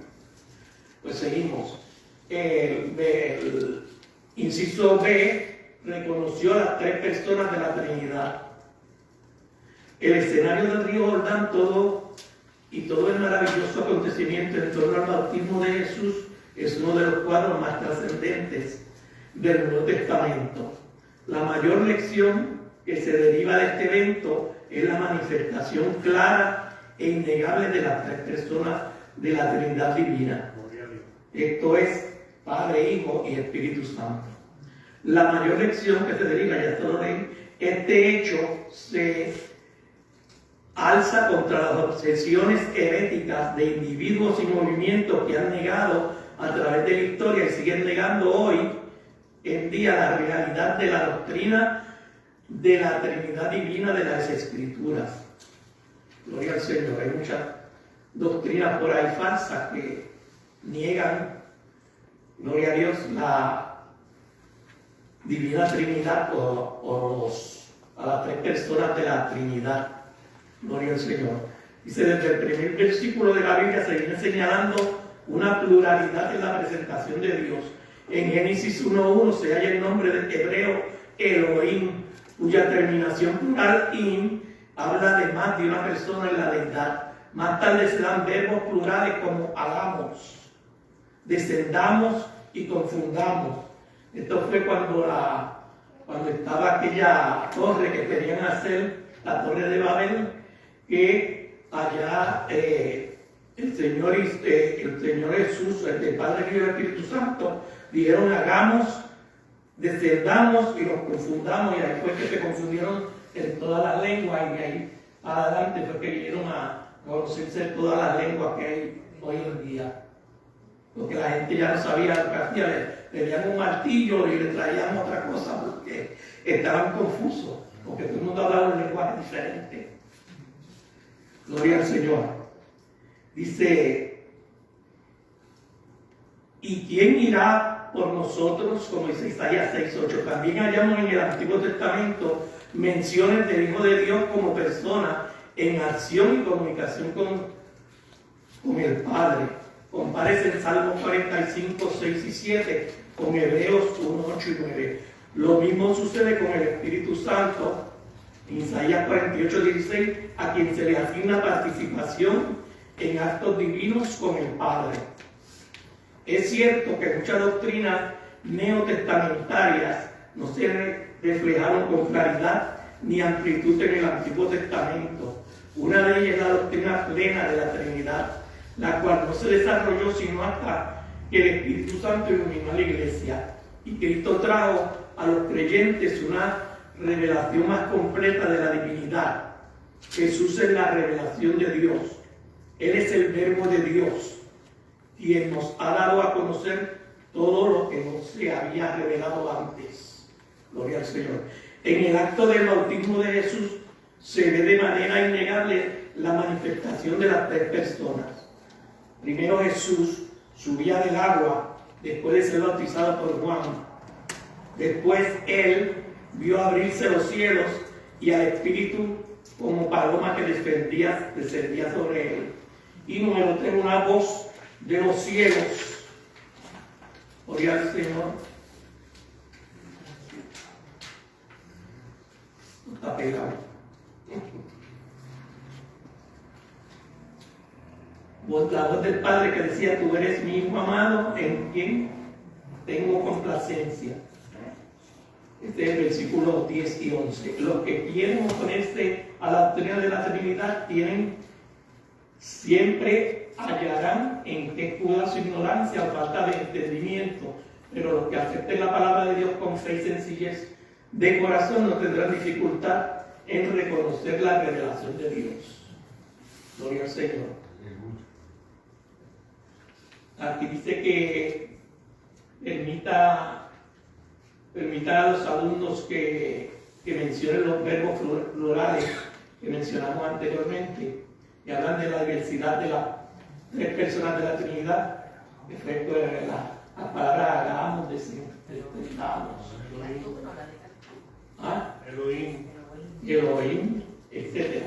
Pues seguimos. El inciso B reconoció a las 3 personas de la Trinidad. El escenario del río Jordán, todo el maravilloso acontecimiento en torno al bautismo de Jesús es uno de los cuadros más trascendentes del Nuevo Testamento. La mayor lección que se deriva de este evento es la manifestación clara e innegable de las 3 personas de la Trinidad Divina. Esto es Padre, Hijo y Espíritu Santo. La mayor lección que se deriva, ya te lo leí, este hecho se alza contra las obsesiones heréticas de individuos y movimientos que han negado a través de la historia y siguen negando hoy en día la realidad de la doctrina de la Trinidad Divina de las Escrituras. Gloria al Señor. Hay muchas doctrinas por ahí falsas que niegan, gloria a Dios, la Divina Trinidad a las 3 personas de la Trinidad. Gloria al Señor. Dice, desde el primer versículo de la Biblia se viene señalando una pluralidad en la presentación de Dios. En Génesis 1:1 se halla el nombre de hebreo Elohim, cuya terminación plural in habla de más de una persona en la deidad. Más tarde se dan verbos plurales como hagamos, descendamos y confundamos. Esto fue cuando estaba aquella torre que querían hacer, la torre de Babel, que allá el Señor Jesús, el Padre, Hijo y el Espíritu Santo, dijeron hagamos, descendamos y nos confundamos, y ahí fue que se confundieron en todas las lenguas, y de ahí para adelante fue que vinieron a conocerse todas las lenguas que hay hoy en día. Porque la gente ya no sabía lo que hacía, le dieron un martillo y le traían otra cosa porque estaban confusos, porque todo el mundo hablaba un lenguaje diferente. Gloria al Señor. Dice, ¿y quién irá por nosotros? Como dice Isaías 6:8. También hallamos en el Antiguo Testamento menciones del Hijo de Dios como persona en acción y comunicación con el Padre. Compárese el Salmo 45, 6 y 7 con Hebreos 1, 8 y 9. Lo mismo sucede con el Espíritu Santo, en Isaías 48, 16, a quien se le asigna participación en actos divinos con el Padre. Es cierto que muchas doctrinas neotestamentarias no se reflejaron con claridad ni amplitud en el Antiguo Testamento. Una de ellas es la doctrina plena de la Trinidad, la cual no se desarrolló sino hasta que el Espíritu Santo iluminó a la iglesia. Y Cristo trajo a los creyentes una revelación más completa de la divinidad. Jesús es la revelación de Dios. Él es el verbo de Dios, quien nos ha dado a conocer todo lo que no se había revelado antes. Gloria al Señor. En el acto del bautismo de Jesús se ve de manera innegable la manifestación de las tres personas. Primero Jesús subía del agua después de ser bautizado por Juan. Después Él vio abrirse los cielos y al Espíritu como paloma que descendía sobre Él. Y número 3, una voz de los cielos. Gloria al Señor. No está pegado. La voz del Padre que decía: tú eres mi Hijo amado, en quien tengo complacencia. Este es el versículo 10 y 11. Los que quieren oponerse a la doctrina de la Trinidad siempre hallarán en que escuda su ignorancia o falta de entendimiento, pero los que acepten la palabra de Dios con fe y sencillez de corazón no tendrán dificultad en reconocer la revelación de Dios. Gloria al Señor. Aquí dice que permita a los alumnos que mencionen los verbos plurales que mencionamos anteriormente, que hablan de la diversidad de las tres personas de la Trinidad, efecto de la palabra hagamos, decimos, Elohim, etc.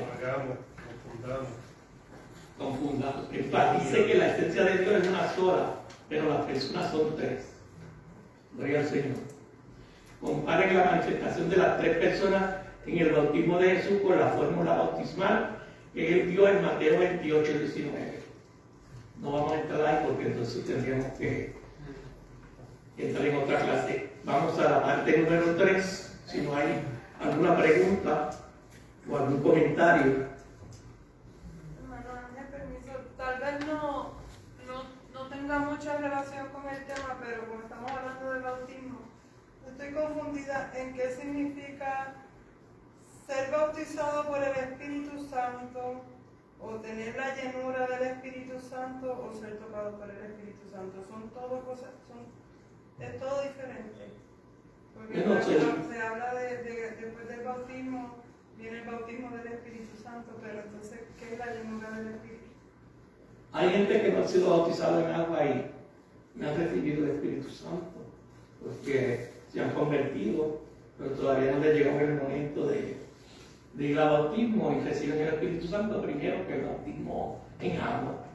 Confundamos. Enfatice que la esencia de Dios es una sola, pero las personas son tres. Gloria al Señor. Comparen la manifestación de las tres personas en el bautismo de Jesús con la fórmula bautismal que Él dio en Mateo 28, 19. No vamos a entrar ahí porque entonces tendríamos que entrar en otra clase. Vamos a la parte número 3. Si no hay alguna pregunta o algún comentario.
Tal vez no tenga mucha relación con el tema, pero como estamos hablando del bautismo, estoy confundida en qué significa ser bautizado por el Espíritu Santo, o tener la llenura del Espíritu Santo, o ser tocado por el Espíritu Santo. Son todo cosas, es todo diferente. Porque se habla después del bautismo, viene el bautismo del Espíritu Santo, pero entonces, ¿qué es la llenura del Espíritu?
Hay gente que no ha sido bautizado en agua y no han recibido el Espíritu Santo, porque se han convertido, pero todavía no les llegó el momento de ir al bautismo y reciben el Espíritu Santo primero que el bautismo en agua.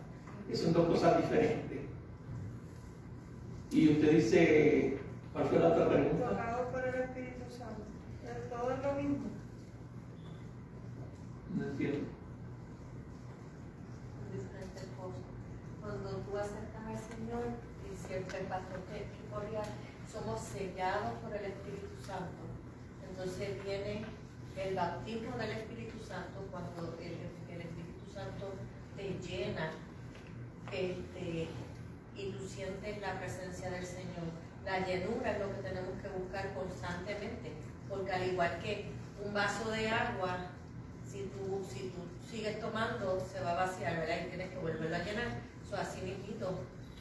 Son dos cosas diferentes. Y usted dice, ¿cuál fue la otra pregunta?
Tocado por el Espíritu Santo. Todo es lo mismo.
No entiendo.
Diferentes cosas. Cuando tú aceptas al Señor, y siempre el pastor que corría, somos sellados por el Espíritu Santo. Entonces viene el bautismo del Espíritu Santo, cuando el Espíritu Santo te llena y tú sientes la presencia del Señor. La llenura es lo que tenemos que buscar constantemente, porque al igual que un vaso de agua, si tú sigues tomando, se va a vaciar, ¿verdad? Y tienes que volverlo a llenar. Así mismo,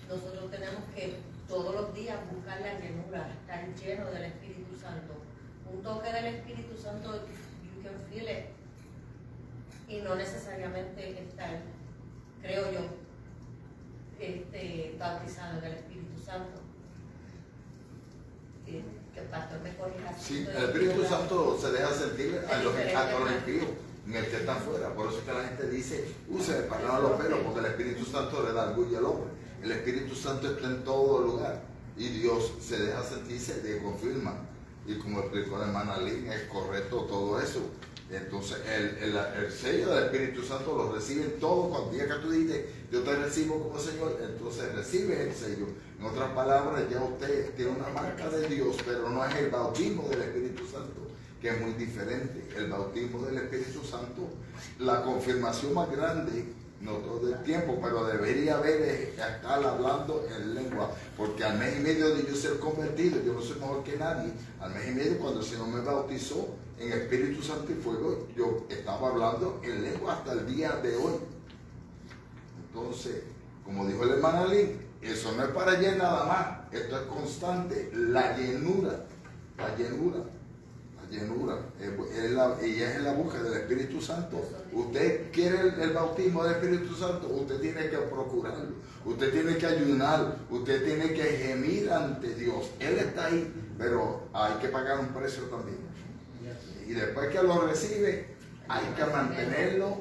nosotros tenemos que todos los días buscar la llenura, estar lleno del Espíritu Santo. Un toque del Espíritu Santo, you can feel it. Y no necesariamente estar, creo yo, bautizado en el Espíritu Santo. Que el pastor me corrija.
Sí, el Espíritu Santo se deja sentir a los impíos, en el que está afuera. Por eso es que la gente dice, use para no los pelos, porque el Espíritu Santo le da orgullo al hombre. El Espíritu Santo está en todo lugar y Dios se deja sentir, se confirma. Y como explicó la hermana Lynn, es correcto todo eso. Entonces el sello del Espíritu Santo lo reciben todos. Cuando día que tú dices, yo te recibo como Señor, entonces recibe el sello. En otras palabras, ya usted tiene una marca de Dios, pero no es el bautismo del Espíritu Santo, que es muy diferente. El bautismo del Espíritu Santo, la confirmación más grande no todo el tiempo, pero debería estar hablando en lengua, porque al mes y medio de yo ser convertido, yo no soy mejor que nadie. Al mes y medio, cuando el Señor me bautizó en Espíritu Santo y fuego, yo estaba hablando en lengua hasta el día de hoy. Entonces, como dijo el hermano Alín, eso no es para ayer nada más, esto es constante, la llenura, ella es en la búsqueda del Espíritu Santo. Usted quiere el bautismo del Espíritu Santo, usted tiene que procurarlo, usted tiene que ayunar, usted tiene que gemir ante Dios. Él está ahí, pero hay que pagar un precio también. Y después que lo recibe, hay que mantenerlo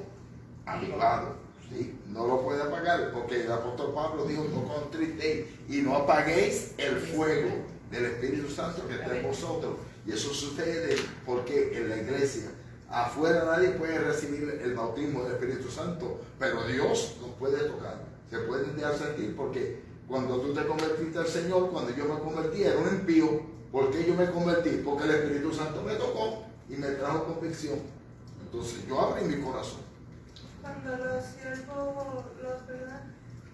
avivado. ¿Sí? No lo puede apagar, porque el apóstol Pablo dijo: no contristéis y no apaguéis el fuego del Espíritu Santo que está en vosotros. Y eso sucede porque en la iglesia afuera nadie puede recibir el bautismo del Espíritu Santo, pero Dios nos puede tocar, se pueden dejar sentir, porque cuando tú te convertiste al Señor, cuando yo me convertí, era un impío. ¿Por qué yo me convertí? Porque el Espíritu Santo me tocó y me trajo convicción. Entonces yo abrí mi corazón.
Cuando los siervos,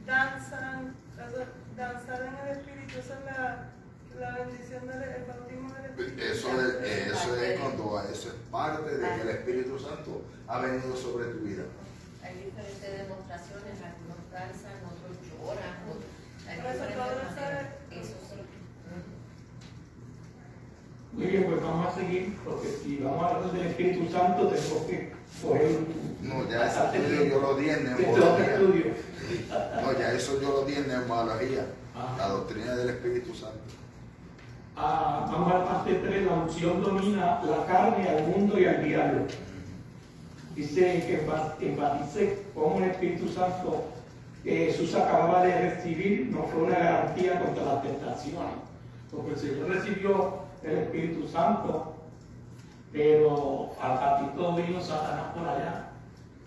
danzan, danzar en el Espíritu, esa es la bendición del bautismo del Espíritu.
Eso es parte de que el Espíritu Santo ha venido sobre tu vida.
Hay diferentes demostraciones, algunos danzan, otros lloran, hay
Por eso
diferentes
todo
maneras. Eso sí.
Muy bien, pues vamos a seguir, porque si vamos a hablar del Espíritu Santo, tenemos que coger
No, ya ese estudio yo lo di en neumología. No, ya eso yo lo di en neumología, la doctrina del Espíritu Santo.
Vamos a la parte 3, la unción domina la carne, al mundo y al diablo. Dice que enfatice cómo el Espíritu Santo que Jesús acababa de recibir no fue una garantía contra las tentaciones, porque el Señor recibió el Espíritu Santo, pero al ratito vino Satanás por allá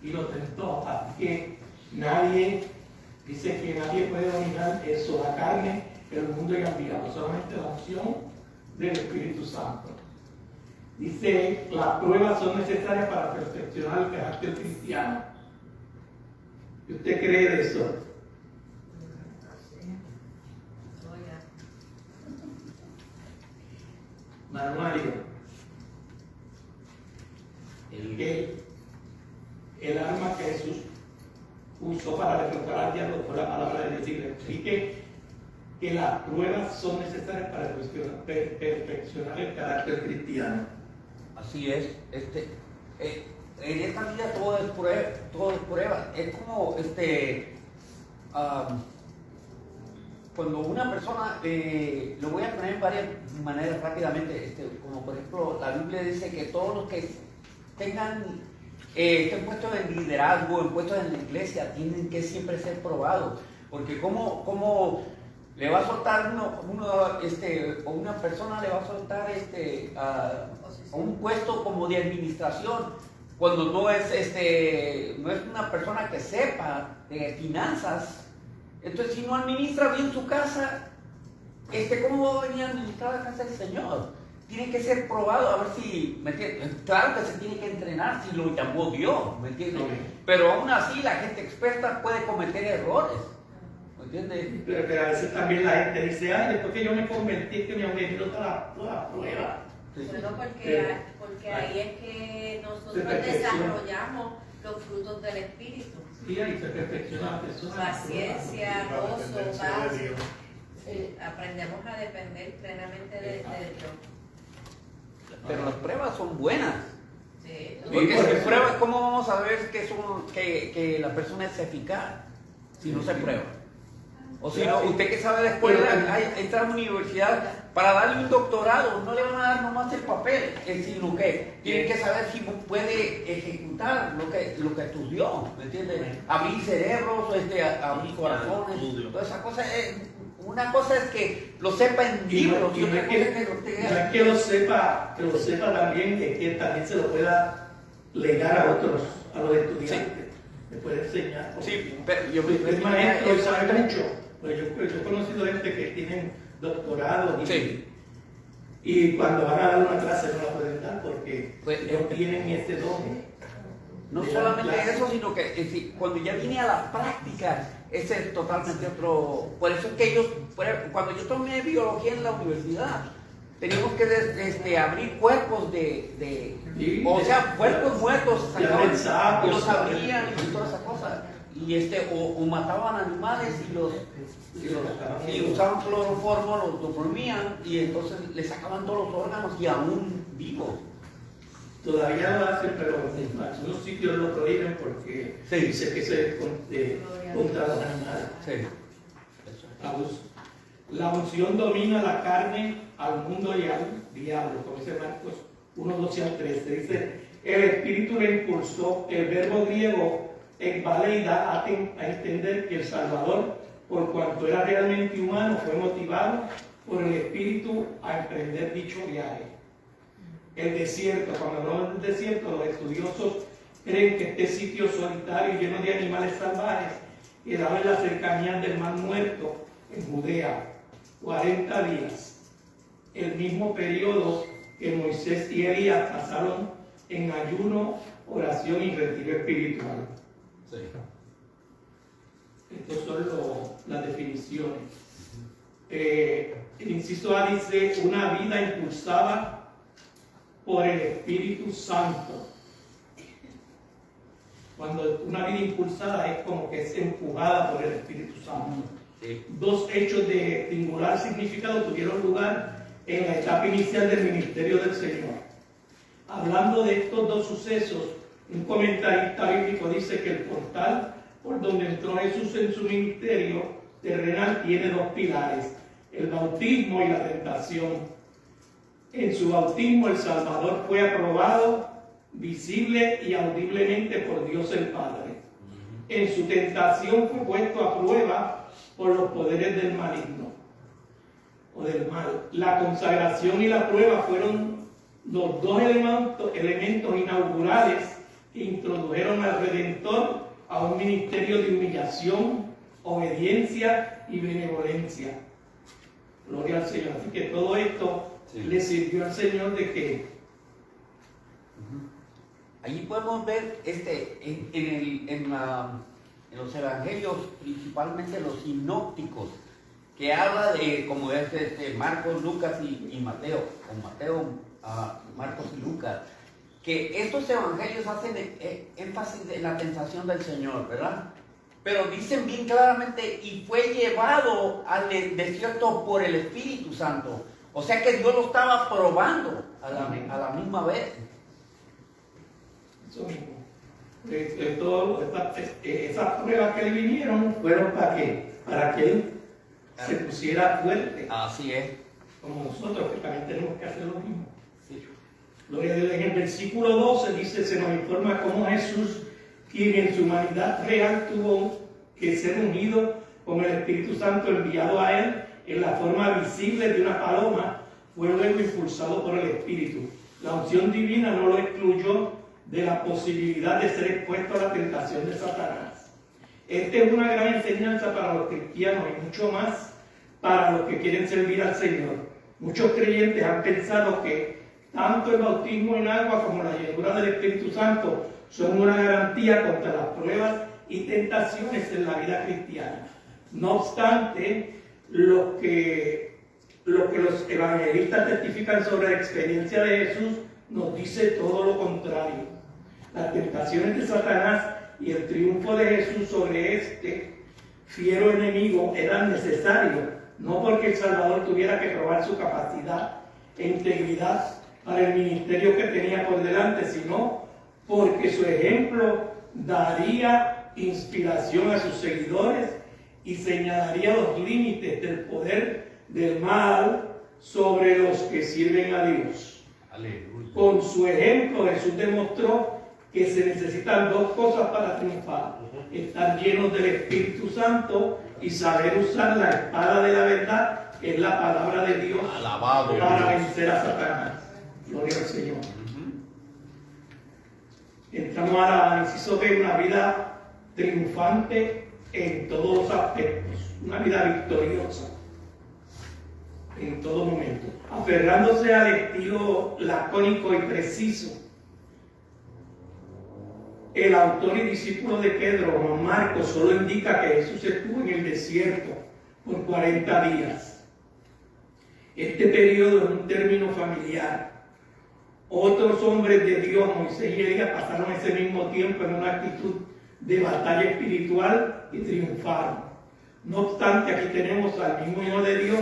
y lo tentó. Así que dice que nadie puede dominar eso, la carne, el mundo y el diablo, solamente la unción del Espíritu Santo. Dice, las pruebas son necesarias para perfeccionar el carácter cristiano. ¿Y usted cree de eso? Mario, el arma que Jesús usó para derrotar al diablo fue la palabra de Dios. Y le explique que las pruebas son necesarias para perfeccionar el carácter cristiano.
Así es. En esta vida todo es prueba. Es como cuando una persona, lo voy a poner en varias maneras rápidamente, como por ejemplo la Biblia dice que todos los que estén puestos en liderazgo, en puestos en la iglesia, tienen que siempre ser probados, porque como le va a soltar o una persona le va a soltar a un puesto como de administración, cuando no es una persona que sepa de finanzas. Entonces, si no administra bien su casa, ¿cómo va a venir a administrar la casa del Señor? Tiene que ser probado, a ver si, ¿me entiendes? Claro que se tiene que entrenar si lo llamó Dios, ¿me entiendes? Pero aún así la gente experta puede cometer errores, ¿me entiendes?
Pero a veces también la gente dice: ay, después que yo me convertí, que me han venido toda la prueba.
Sí.
Bueno, porque ahí es que nosotros desarrollamos los frutos del Espíritu.
Sí, ahí se perfecciona la persona.
Paciencia, gozo, paz. Aprendemos a depender plenamente de Dios.
Pero las pruebas son buenas.
Sí.
Porque sin pruebas, ¿cómo vamos a ver que la persona es eficaz si no se prueba? O si no, usted que sabe de escuela, entra a la universidad, para darle un doctorado, no le van a dar nomás el papel, sino que tiene que saber si puede ejecutar lo que estudió, ¿me entiendes? Abrir cerebros, abrir corazones, toda esa cosa. Una cosa es que lo sepa en libros,
y no es que lo sepa también, es que también se lo pueda legar a otros, a los estudiantes. Le puede enseñar.
Sí, pero yo
el maestro sabe mucho. Pues yo he conocido gente que tienen doctorado y cuando van a dar una clase no la pueden dar porque no tienen ese don.
No solamente eso, sino que cuando ya viene a la práctica, ese es totalmente otro. Por eso es que ellos, cuando yo tomé biología en la universidad, teníamos que abrir cuerpos o sea, cuerpos muertos, sacaban, y los abrían y todas esas cosas. Y o mataban animales y usaban cloroformo, los doprimían y entonces le sacaban todos los órganos y aún vivos.
Todavía lo hacen, pero en algunos sitios lo prohíben porque dice que se contra los animales.
Sí.
Abuso. La unción domina la carne al mundo y al diablo, como dice Marcos 1, 12 al 13. Dice, el Espíritu le impulsó. El verbo griego ekbalei da a entender que el Salvador, por cuanto era realmente humano, fue motivado por el Espíritu a emprender dicho viaje. El desierto, cuando hablamos del desierto, los estudiosos creen que este sitio solitario y lleno de animales salvajes quedaba en la cercanía del Mar Muerto, en Judea, 40 días, el mismo periodo que Moisés y Elías pasaron en ayuno, oración y retiro espiritual.
Sí.
Estas son las definiciones. El inciso A dice, una vida impulsada por el Espíritu Santo. Cuando una vida impulsada es como que es empujada por el Espíritu Santo.
Sí.
Dos hechos de singular significado tuvieron lugar en la etapa inicial del ministerio del Señor. Hablando de estos dos sucesos, un comentarista bíblico dice que el portal por donde entró Jesús en su ministerio terrenal tiene dos pilares, el bautismo y la tentación. En su bautismo el Salvador fue aprobado visible y audiblemente por Dios el Padre. En su tentación fue puesto a prueba por los poderes del maligno o del mal. La consagración y la prueba fueron los dos elementos inaugurales que introdujeron al Redentor a un ministerio de humillación, obediencia y benevolencia. Gloria al Señor. Así que todo esto le sirvió al Señor de que
allí podemos ver en los evangelios, principalmente los sinópticos, que habla de, como es Marcos, Lucas y Mateo, Marcos y Lucas, que estos evangelios hacen énfasis en la tentación del Señor, ¿verdad? Pero dicen bien claramente, y fue llevado al desierto por el Espíritu Santo. O sea que Dios lo estaba probando a la misma vez.
Eso mismo. Esas pruebas que le vinieron fueron ¿para qué? Para que él se pusiera fuerte.
Así es.
Como nosotros, que también tenemos que hacer lo mismo. Sí. Gloria a Dios. En el versículo 12 dice, se nos informa cómo Jesús, quien en su humanidad real tuvo que ser unido con el Espíritu Santo enviado a él en la forma visible de una paloma, fue luego impulsado por el Espíritu. La unción divina no lo excluyó de la posibilidad de ser expuesto a la tentación de Satanás. Esta es una gran enseñanza para los cristianos y mucho más para los que quieren servir al Señor. Muchos creyentes han pensado que tanto el bautismo en agua como la llenura del Espíritu Santo son una garantía contra las pruebas y tentaciones en la vida cristiana. No obstante, lo que los evangelistas testifican sobre la experiencia de Jesús nos dice todo lo contrario. Las tentaciones de Satanás y el triunfo de Jesús sobre este fiero enemigo eran necesarios, no porque el Salvador tuviera que probar su capacidad e integridad para el ministerio que tenía por delante, sino porque su ejemplo daría inspiración a sus seguidores y señalaría los límites del poder del mal sobre los que sirven a Dios.
Aleluya.
Con su ejemplo Jesús demostró que se necesitan dos cosas para triunfar: estar llenos del Espíritu Santo y saber usar la espada de la verdad, que es la palabra de Dios,
alabado
para
Dios,
vencer a Satanás. Gloria al Señor. Entramos a la inciso B, una vida triunfante en todos los aspectos, una vida victoriosa en todo momento, aferrándose al estilo lacónico y preciso. el autor y discípulo de Pedro, Marcos, solo indica que Jesús estuvo en el desierto por 40 días. Este periodo es un término familiar. Otros hombres de Dios, Moisés y Elías, pasaron ese mismo tiempo en una actitud de batalla espiritual y triunfaron. No obstante, aquí tenemos al mismo Hijo de Dios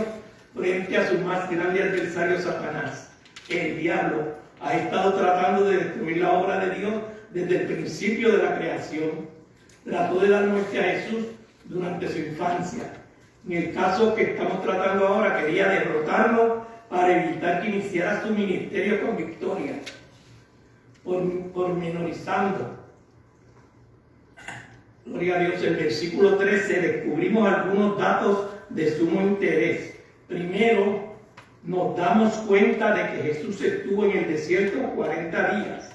frente a su más grande adversario, Satanás. El diablo ha estado tratando de destruir la obra de Dios desde el principio de la creación. Trató de dar muerte a Jesús durante su infancia. En el caso que estamos tratando ahora, quería derrotarlo para evitar que iniciara su ministerio con victoria, pormenorizando. Gloria a Dios. El versículo 13, descubrimos algunos datos de sumo interés. Primero, nos damos cuenta de que Jesús estuvo en el desierto 40 días.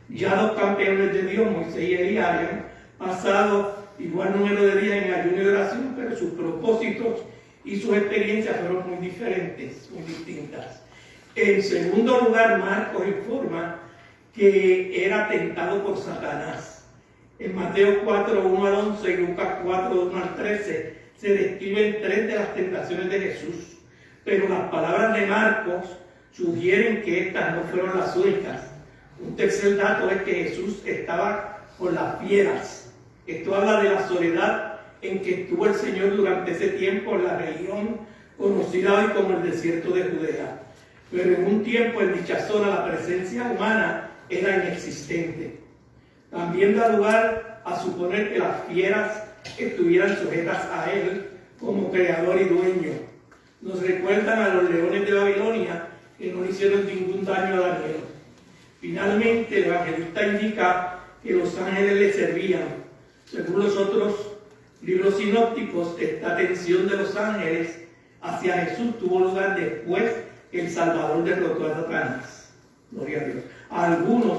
Ya los campeones de Dios, Moisés y Elías, habían pasado igual número de días en ayuno y oración, pero sus propósitos y sus experiencias fueron muy diferentes, muy distintas. En segundo lugar, Marcos informa que era tentado por Satanás. En Mateo 4, 1 al 11 y Lucas 4, 1 al 13 se describen 3 de las tentaciones de Jesús, pero las palabras de Marcos sugieren que estas no fueron las únicas. Un tercer dato es que Jesús estaba con las fieras. Esto habla de la soledad en que estuvo el Señor durante ese tiempo en la región conocida hoy como el desierto de Judea. Pero en un tiempo en dicha zona la presencia humana era inexistente. También da lugar a suponer que las fieras estuvieran sujetas a él como creador y dueño. Nos recuerdan a los leones de Babilonia que no hicieron ningún daño a Daniel. Finalmente, el evangelista indica que los ángeles le servían. Según los otros libros sinópticos, esta atención de los ángeles hacia Jesús tuvo lugar después que el Salvador derrotó a Satanás. Gloria a Dios. Algunos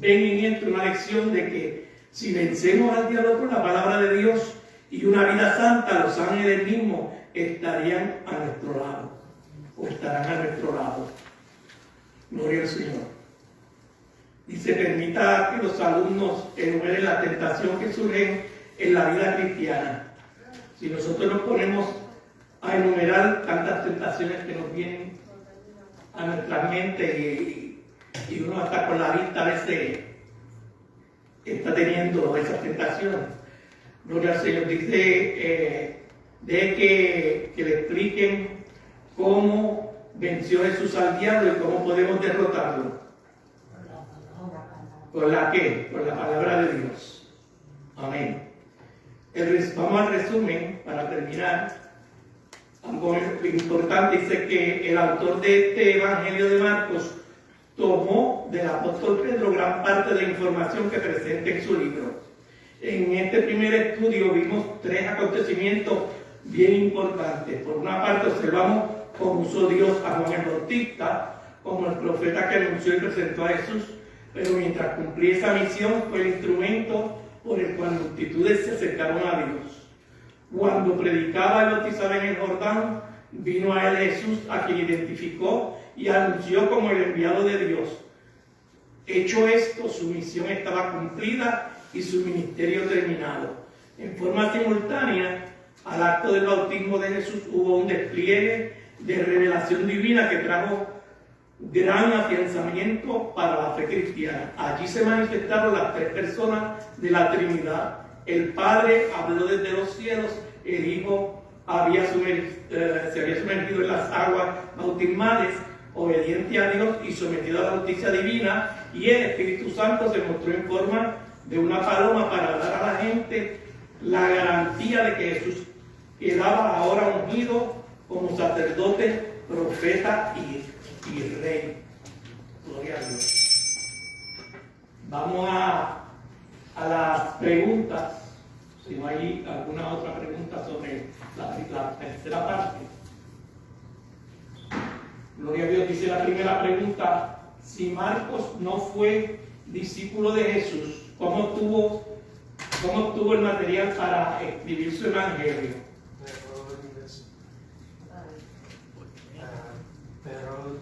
ven en esto una lección de que si vencemos al diablo con la palabra de Dios y una vida santa, los ángeles mismos estarían a nuestro lado, o estarán a nuestro lado. Gloria al Señor. Dice, permita que los alumnos enumeren la tentación que surge en la vida cristiana. Si nosotros nos ponemos a enumerar tantas tentaciones que nos vienen a nuestra mente y uno hasta con la vista a veces está teniendo esas tentaciones. Gloria al Señor. Dice que le expliquen cómo venció Jesús al diablo y cómo podemos derrotarlo. ¿Con la qué? Con la palabra de Dios. Amén. Vamos al resumen para terminar. Algo importante dice que el autor de este Evangelio de Marcos tomó del apóstol Pedro gran parte de la información que presenta en su libro. En este primer estudio vimos 3 acontecimientos bien importantes. Por una parte observamos cómo usó Dios a Juan el Bautista como el profeta que anunció y presentó a Jesús, pero mientras cumplía esa misión fue el instrumento por el cual multitudes se acercaron a Dios. Cuando predicaba y bautizaba en el Jordán, vino a él Jesús, a quien identificó y anunció como el enviado de Dios. Hecho esto, su misión estaba cumplida y su ministerio terminado. En forma simultánea al acto del bautismo de Jesús hubo un despliegue de revelación divina que trajo gran afianzamiento para la fe cristiana. Allí se manifestaron las 3 personas de la Trinidad. El Padre habló desde los cielos, el Hijo se había sumergido en las aguas bautismales, obediente a Dios y sometido a la justicia divina, y el Espíritu Santo se mostró en forma de una paloma para dar a la gente la garantía de que Jesús quedaba ahora ungido como sacerdote, profeta y rey. Gloria a Dios. Vamos a las preguntas. Si no hay alguna otra pregunta sobre la tercera parte. Gloria a Dios. Dice la primera pregunta: si Marcos no fue discípulo de Jesús, ¿cómo obtuvo el material para escribir su evangelio?
Pero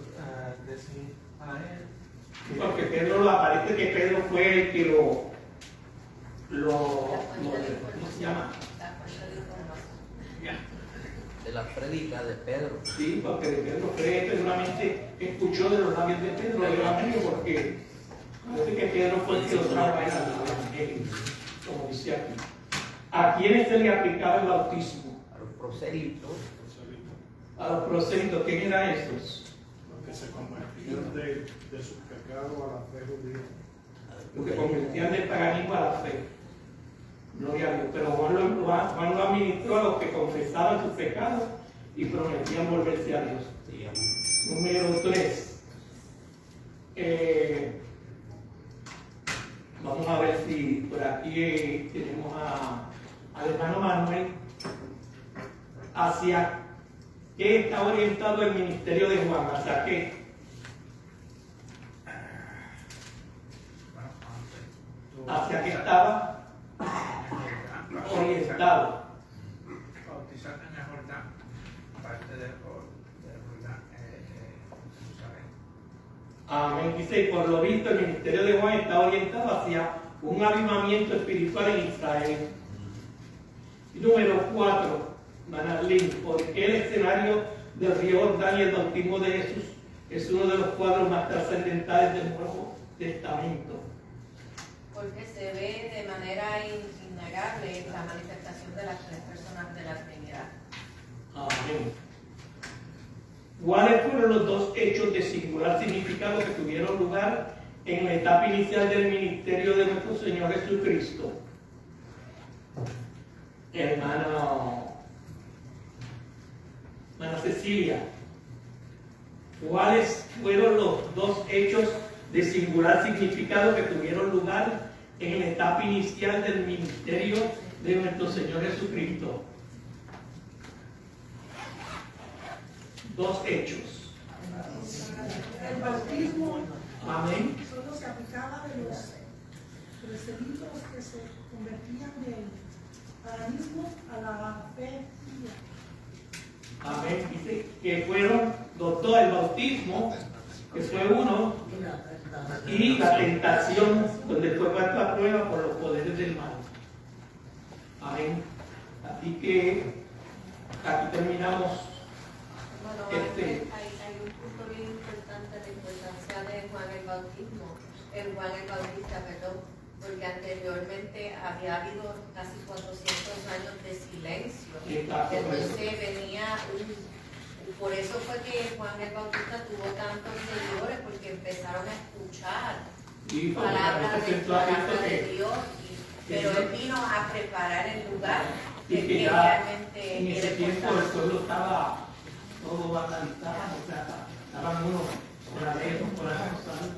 decir a él.
Porque Pedro, aparece que Pedro fue el que ¿cómo se llama?
La fuente de información.
Ya.
De la prédica de Pedro.
Sí, porque de Pedro cree, seguramente escuchó de los labios de Pedro el Evangelio, porque parece que Pedro fue el que lo trajo a él al Evangelio, como dice aquí. ¿A quiénes se le aplicaba el bautismo?
A los prosélitos.
A los prosélitos. ¿Quién eran esos?
Los que se convertían de sus pecados a la fe judía.
Los que convertían del paganismo a la fe. Gloria a Dios. Pero Juan lo administró a los que confesaban sus pecados y prometían volverse a Dios.
Sí, amén.
Número 3. Vamos a ver si por aquí tenemos al hermano Manuel. ¿Hacia qué está orientado el ministerio de Juan? ¿Hacia qué? ¿Hacia qué estaba orientado?
Bautizar en el Jordán, parte del Jordán, Jerusalén.
Amén. Dice, por lo visto, el ministerio de Juan está orientado hacia un avivamiento espiritual en Israel. Y número 4, Manalín, ¿por qué el escenario del río Jordán y el bautismo de Jesús es uno de los cuadros más trascendentales del Nuevo Testamento?
Porque se ve de manera innegable la manifestación de las 3 personas de la Trinidad.
Amén. ¿Cuáles fueron los 2 hechos de singular significado que tuvieron lugar en la etapa inicial del ministerio de nuestro Señor Jesucristo? Hermana Cecilia, ¿cuáles fueron los 2 hechos de singular significado que tuvieron lugar en la etapa inicial del ministerio de nuestro Señor Jesucristo? 2 hechos.
El bautismo.
Amén.
Solo se aplicaba de los preselitos que se convertían del paganismo a la fe judía.
Amén. Dice que fueron los 2, el bautismo, que fue uno, y la tentación, donde fue puesto a prueba por los poderes del mal. Amén. Así que aquí terminamos.
Bueno, hay un punto bien importante, la importancia de Juan el Bautista, porque anteriormente había habido casi 400 años de silencio. Entonces venía por eso fue que Juan el Bautista tuvo tantos seguidores, porque empezaron a escuchar palabras de Dios, pero él vino a preparar el lugar
Y
que
que ya
realmente
en ese
era
tiempo el
importante.
pueblo estaba todo vandalizado, o sea, estaban unos con la ley, con las cosas,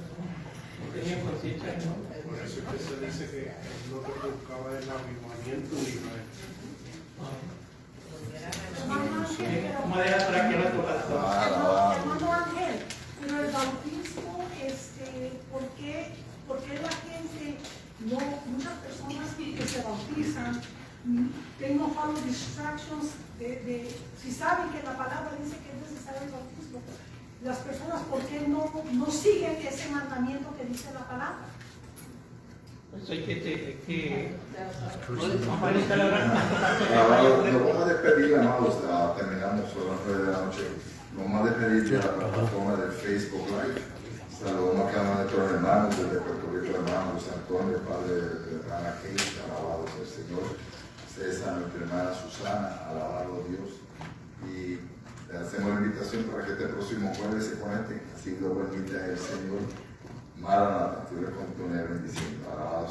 no tenían conciencia, ¿no?
Por eso es que se dice que lo que buscaba el avivamiento de Israel.
¿Cómo era para que nuestro pastor?
Hermano Ángel, pero el bautismo, ¿por qué la gente, muchas personas que se bautizan, they no follow distractions si saben que la palabra dice que es necesario el bautismo, las personas, ¿por qué no siguen ese mandamiento que dice la palabra?
Pues hay que
Nos vamos a despedir, amados, terminamos a las 9 de la noche. Nos vamos a despedir de la plataforma del Facebook Live. Saludamos a cada uno de nuestros hermanos desde Puerto Rico, hermano José Antonio, padre de hermana Kate, alabado sea el Señor. César, nuestra hermana Susana, alabado Dios. Y le hacemos la invitación para que este próximo jueves se conecten, así lo permite el Señor. Maranatha, tú eres con tu bendición. Alabado